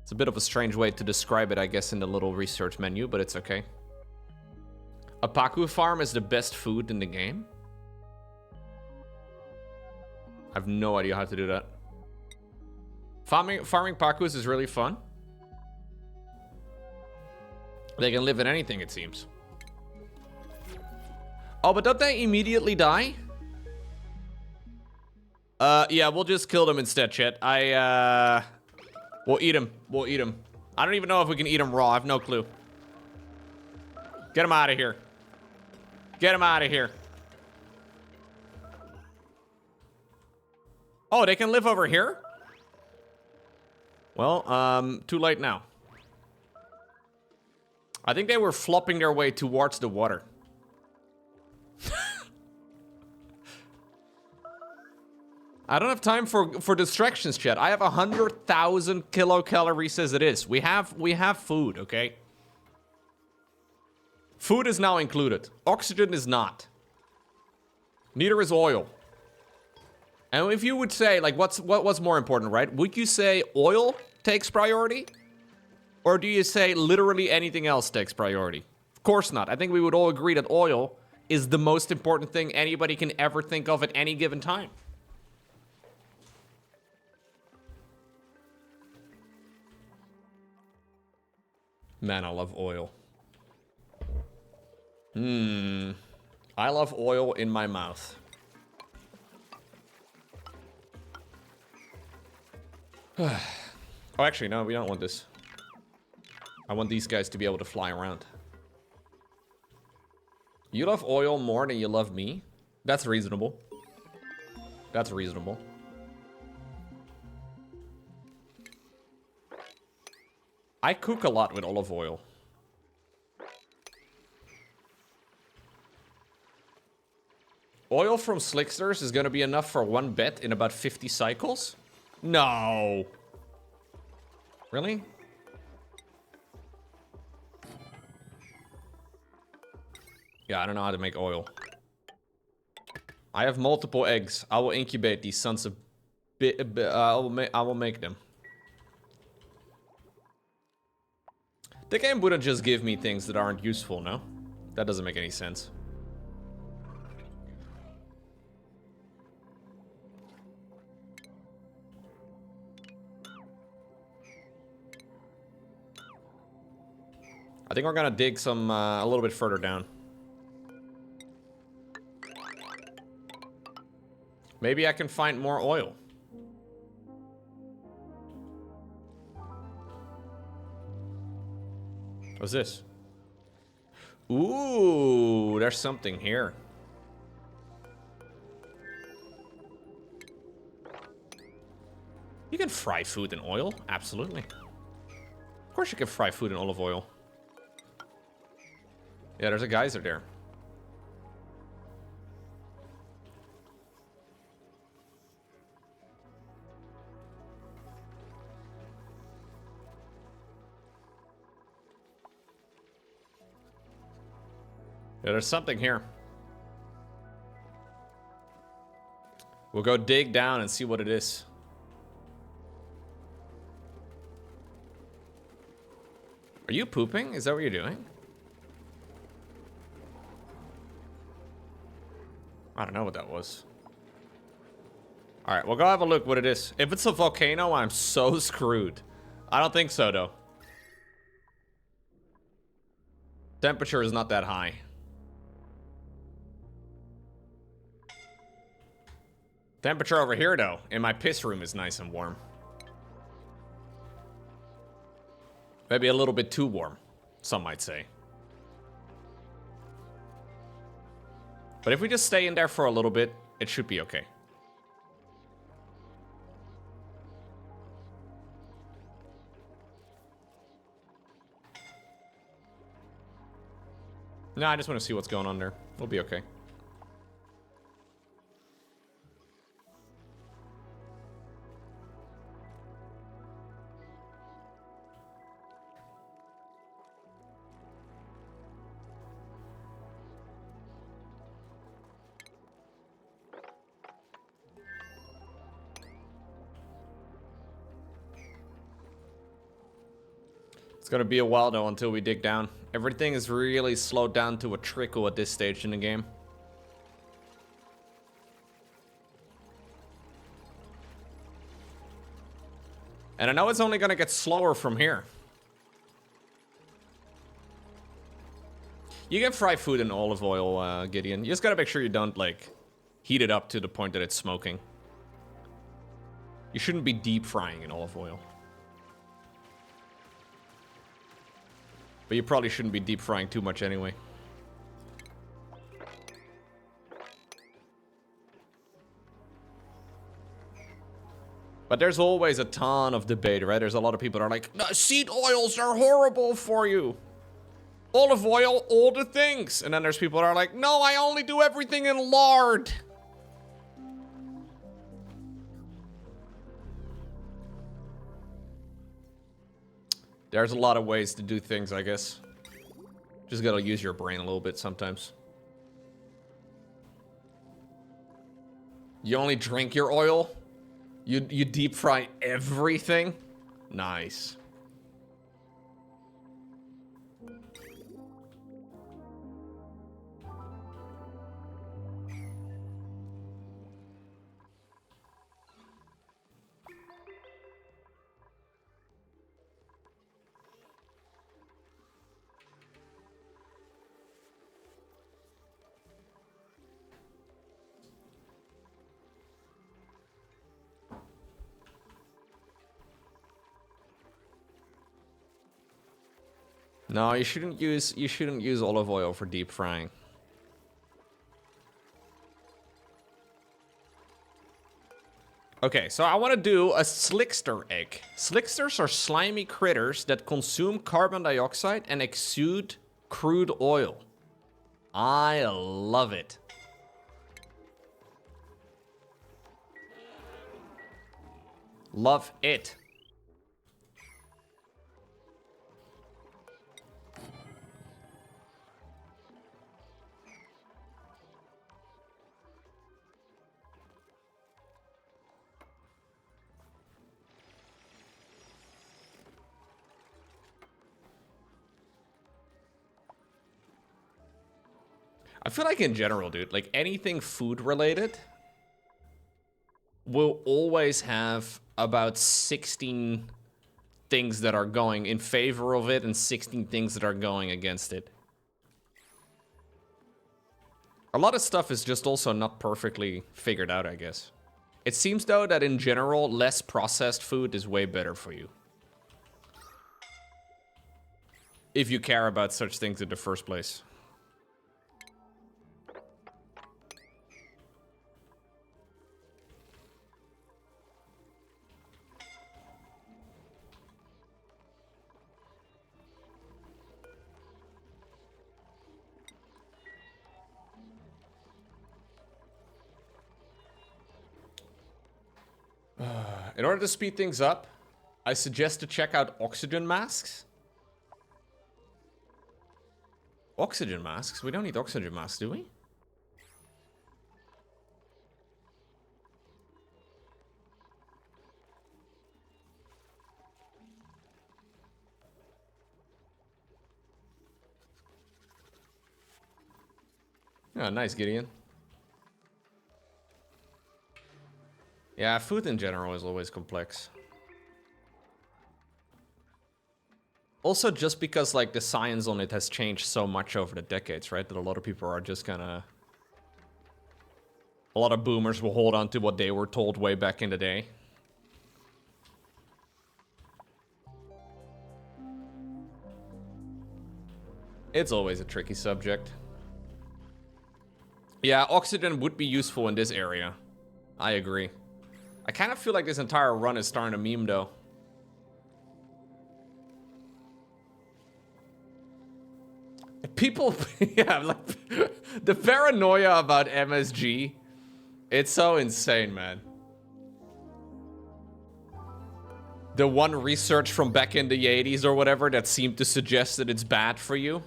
It's It's a bit of a strange way to describe it, I guess, in the little research menu, but it's okay. A Pacu farm is the best food in the game? I have no idea how to do that. Farming Pacus is really fun. They can live in anything, it seems. Oh, but don't they immediately die? Yeah, we'll just kill them instead, chat. We'll eat them. We'll eat them. I don't even know if we can eat them raw. I have no clue. Get them out of here. Get them out of here. Oh, they can live over here? Well, too late now. I think they were flopping their way towards the water. I don't have time for distractions, chat. I have 100,000 kilocalories as it is. We have food, okay? Food is now included. Oxygen is not. Neither is oil. And if you would say, like, what's more important, right? Would you say oil takes priority? Or do you say literally anything else takes priority? Of course not. I think we would all agree that oil is the most important thing anybody can ever think of at any given time. Man, I love oil. I love oil in my mouth. Oh, actually, no, we don't want this. I want these guys to be able to fly around. You love oil more than you love me? That's reasonable. That's reasonable. I cook a lot with olive oil. Oil from Slicksters is gonna be enough for one bet in about 50 cycles? No. Really? Yeah, I don't know how to make oil. I have multiple eggs. I will incubate these sons of I will make them. The game wouldn't just give me things that aren't useful, no? That doesn't make any sense. I think we're gonna dig some a little bit further down. Maybe I can find more oil. What's this? Ooh, there's something here. You can fry food in oil, absolutely. Of course you can fry food in olive oil. Yeah, there's a geyser there. Yeah, there's something here. We'll go dig down and see what it is. Are you pooping? Is that what you're doing? I don't know what that was. Alright, we'll go have a look what it is. If it's a volcano, I'm so screwed. I don't think so, though. Temperature is not that high. Temperature over here, though, in my piss room is nice and warm. Maybe a little bit too warm, some might say. But if we just stay in there for a little bit, it should be okay. No, I just want to see what's going on there. We'll be okay. gonna be a while though until we dig down. Everything is really slowed down to a trickle at this stage in the game. And I know it's only gonna get slower from here. You can fry food in olive oil, Gideon. You just gotta make sure you don't, like, heat it up to the point that it's smoking. You shouldn't be deep frying in olive oil. But you probably shouldn't be deep frying too much anyway. But there's always a ton of debate, right? There's a lot of people that are like, no, seed oils are horrible for you. Olive oil, all the things. And then there's people that are like, no, I only do everything in lard. There's a lot of ways to do things, I guess. Just gotta use your brain a little bit sometimes. You only drink your oil? You deep fry everything? Nice. No, you shouldn't use olive oil for deep frying. Okay, so I want to do a slickster egg. Slicksters are slimy critters that consume carbon dioxide and exude crude oil. I love it. Love it. I feel like in general, dude, like anything food related will always have about 16 things that are going in favor of it and 16 things that are going against it. A lot of stuff is just also not perfectly figured out, I guess. It seems though that in general, less processed food is way better for you. If you care about such things in the first place. In order to speed things up, I suggest to check out oxygen masks. Oxygen masks? We don't need oxygen masks, do we? Oh, nice, Gideon. Yeah, food in general is always complex. Also, just because, like, the science on it has changed so much over the decades, right? That a lot of people are just kinda... A lot of boomers will hold on to what they were told way back in the day. It's always a tricky subject. Yeah, oxygen would be useful in this area. I agree. I kind of feel like this entire run is starting to meme, though. People, yeah, like, the paranoia about MSG, it's so insane, man. The one research from back in the 80s or whatever that seemed to suggest that it's bad for you.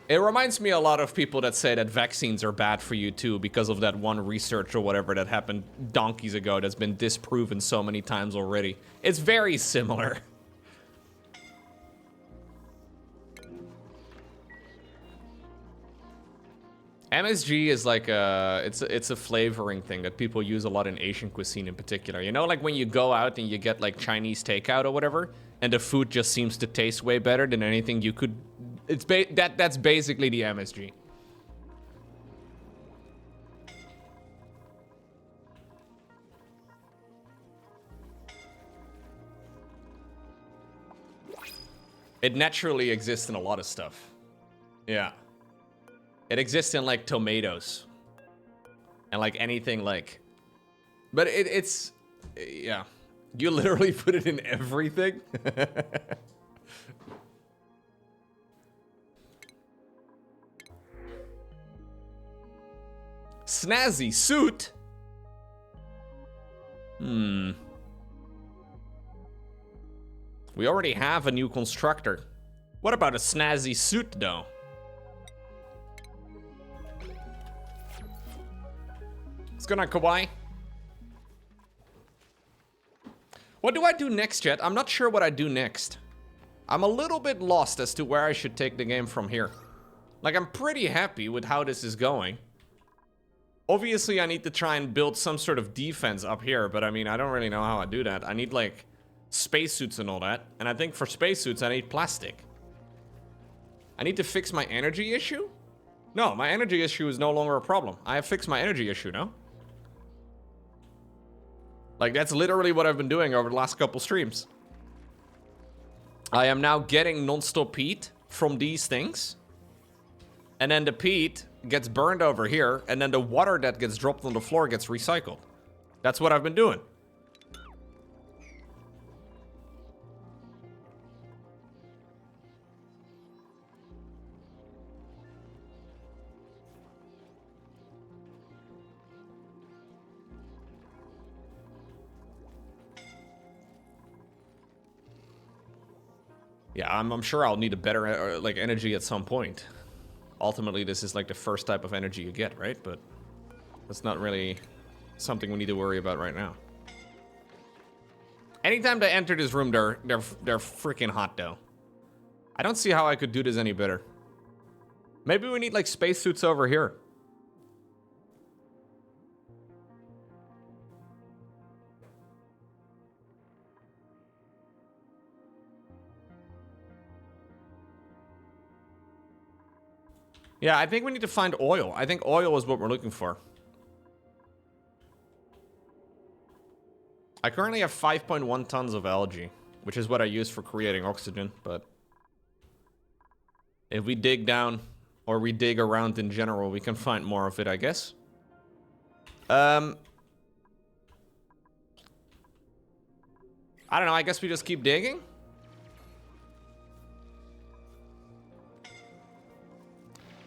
It reminds me a lot of people that say that vaccines are bad for you too because of that one research or whatever that happened donkeys ago that's been disproven so many times already. It's very similar. MSG is like it's a flavoring thing that people use a lot in Asian cuisine in particular. You know, like when you go out and you get like Chinese takeout or whatever, and the food just seems to taste way better than anything you could. That's basically the MSG. It naturally exists in a lot of stuff. Yeah. It exists in like tomatoes. And like anything like... But it's... Yeah. You literally put it in everything? Snazzy suit? We already have a new constructor. What about a snazzy suit, though? What's going on, Kawaii? What do I do next, chat? I'm not sure what I do next. I'm a little bit lost as to where I should take the game from here. Like, I'm pretty happy with how this is going. Obviously, I need to try and build some sort of defense up here, but I mean, I don't really know how I do that. I need, like, spacesuits and all that. And I think for spacesuits, I need plastic. I need to fix my energy issue? No, my energy issue is no longer a problem. I have fixed my energy issue, no? Like, that's literally what I've been doing over the last couple streams. I am now getting non-stop heat from these things. And then the peat gets burned over here, and then the water that gets dropped on the floor gets recycled. That's what I've been doing. Yeah, I'm sure I'll need a better like energy at some point. Ultimately, this is like the first type of energy you get, right? But that's not really something we need to worry about right now. Anytime they enter this room, they're freaking hot, though. I don't see how I could do this any better. Maybe we need like spacesuits over here. Yeah, I think we need to find oil. I think oil is what we're looking for. I currently have 5.1 tons of algae, which is what I use for creating oxygen, but if we dig down, or we dig around in general, we can find more of it, I guess. I don't know, I guess we just keep digging?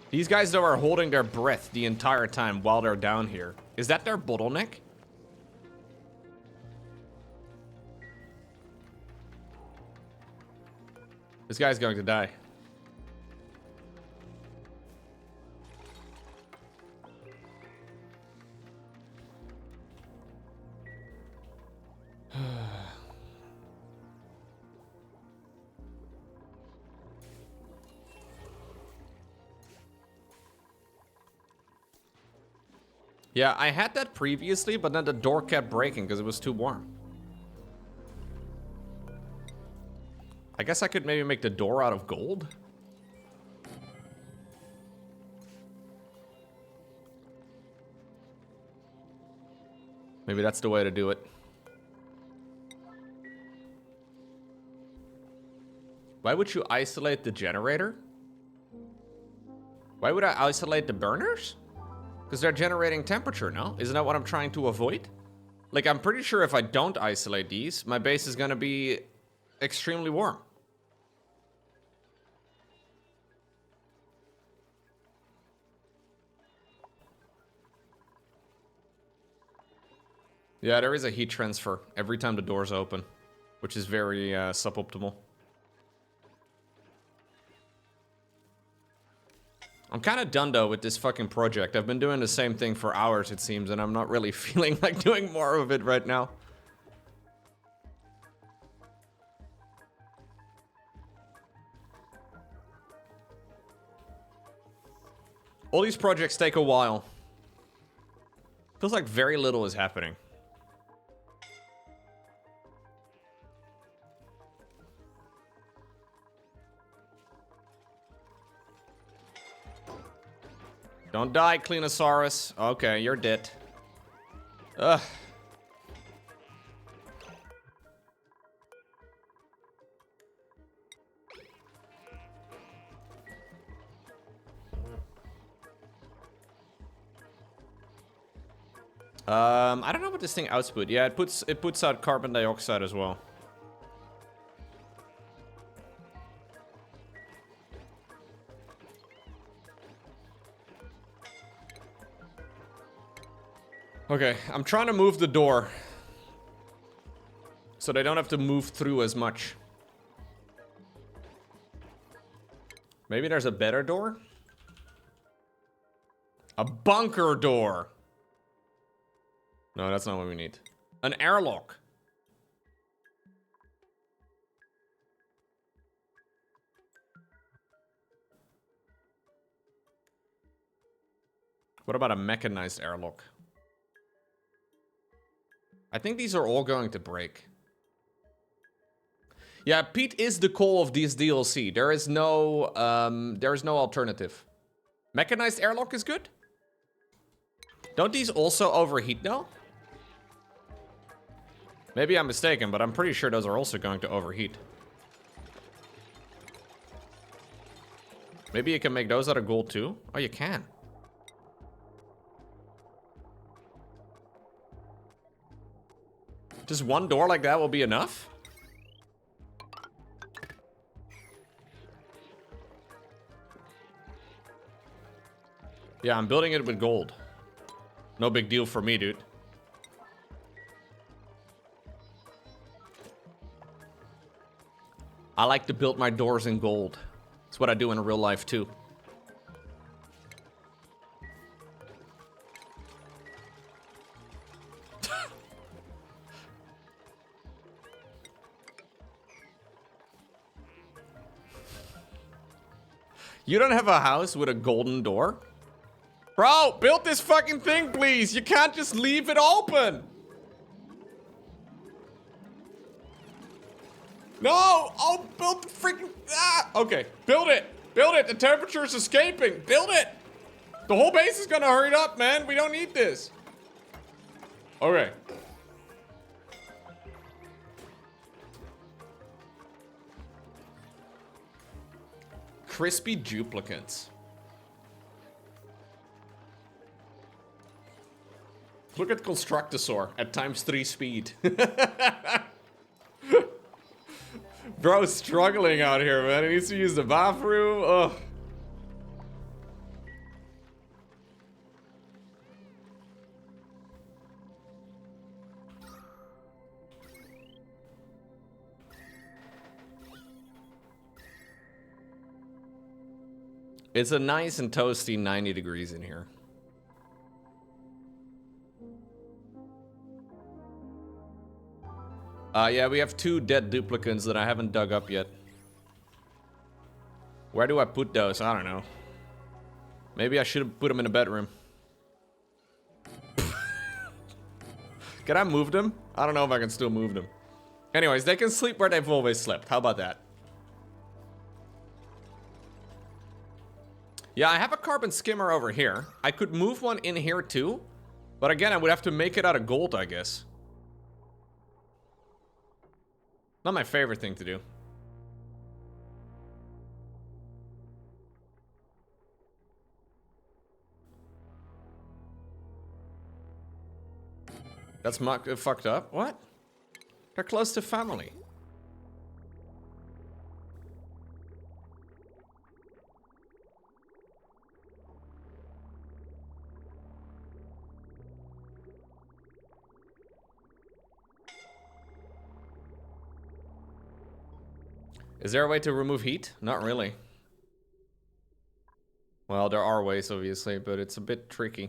These guys, though, are holding their breath the entire time while they're down here. Is that their bottleneck? This guy's going to die. Yeah, I had that previously, but then the door kept breaking because it was too warm. I guess I could maybe make the door out of gold? Maybe that's the way to do it. Why would you isolate the generator? Why would I isolate the burners? Because they're generating temperature, no? Isn't that what I'm trying to avoid? Like, I'm pretty sure if I don't isolate these, my base is going to be extremely warm. Yeah, there is a heat transfer every time the doors open, which is very suboptimal. I'm kind of done, though, with this fucking project. I've been doing the same thing for hours, it seems, and I'm not really feeling like doing more of it right now. All these projects take a while. Feels like very little is happening. Don't die, Cleanosaurus. Okay, you're dead. Ugh. I don't know what this thing outputs. Yeah, it puts out carbon dioxide as well. Okay, I'm trying to move the door so they don't have to move through as much. Maybe there's a better door? A bunker door. No, that's not what we need. An airlock. What about a mechanized airlock? I think these are all going to break. Yeah, Pete is the call of this DLC. There is no alternative. Mechanized airlock is good? Don't these also overheat now? Maybe I'm mistaken, but I'm pretty sure those are also going to overheat. Maybe you can make those out of gold too? Oh, you can. Just one door like that will be enough? Yeah, I'm building it with gold. No big deal for me, dude. I like to build my doors in gold. It's what I do in real life too. You don't have a house with a golden door? Bro, build this fucking thing, please. You can't just leave it open. No! Oh, build the freaking... Ah! Okay, build it. Build it. The temperature is escaping. Build it. The whole base is gonna hurry up, man. We don't need this. Okay. Crispy duplicates. Look at Constructosaur at ×3 speed. Bro's struggling out here, man. He needs to use the bathroom. Ugh. It's a nice and toasty 90 degrees in here. Yeah, we have 2 dead duplicates that I haven't dug up yet. Where do I put those? I don't know. Maybe I should have put them in a bedroom. Can I move them? I don't know if I can still move them. Anyways, they can sleep where they've always slept. How about that? Yeah, I have a carbon skimmer over here. I could move one in here too. But again, I would have to make it out of gold, I guess. Not my favorite thing to do. That's fucked up. What? They're close to family. Is there a way to remove heat? Not really. Well, there are ways, obviously, but it's a bit tricky.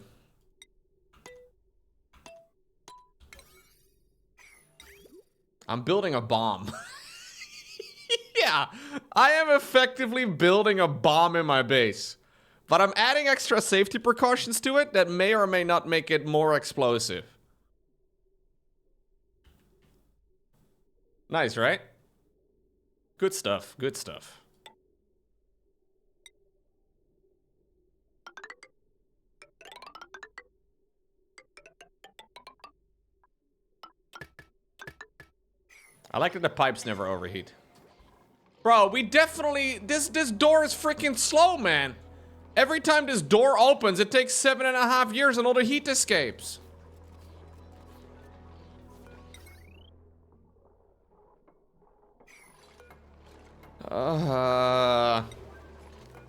I'm building a bomb. Yeah, I am effectively building a bomb in my base. But I'm adding extra safety precautions to it that may or may not make it more explosive. Nice, right? Good stuff, good stuff. I like that the pipes never overheat. Bro, we definitely... This door is freaking slow, man. Every time this door opens, it takes 7.5 years and all the heat escapes.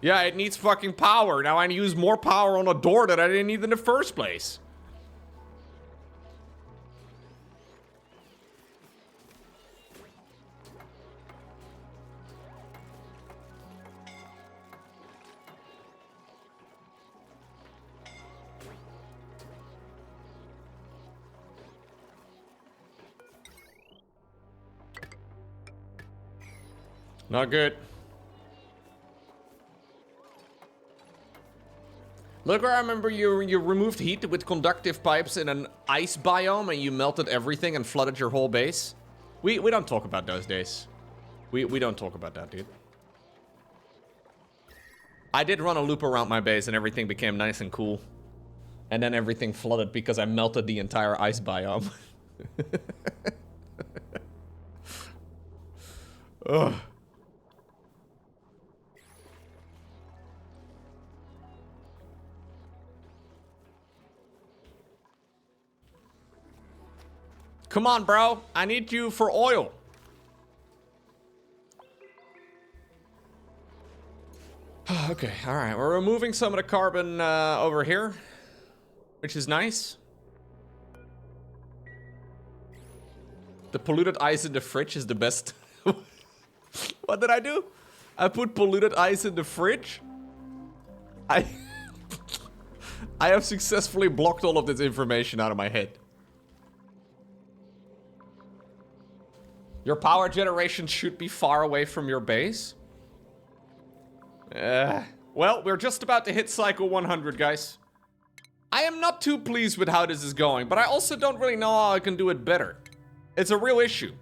Yeah, it needs fucking power. Now I use more power on a door that I didn't need in the first place. Not good. Look, where I remember you removed heat with conductive pipes in an ice biome and you melted everything and flooded your whole base. We don't talk about those days. We don't talk about that, dude. I did run a loop around my base and everything became nice and cool. And then everything flooded because I melted the entire ice biome. Ugh. Come on, bro. I need you for oil. Okay, alright. We're removing some of the carbon over here, which is nice. The polluted ice in the fridge is the best. What did I do? I put polluted ice in the fridge? I have successfully blocked all of this information out of my head. Your power generation should be far away from your base. Well, we're just about to hit cycle 100, guys. I am not too pleased with how this is going, but I also don't really know how I can do it better. It's a real issue.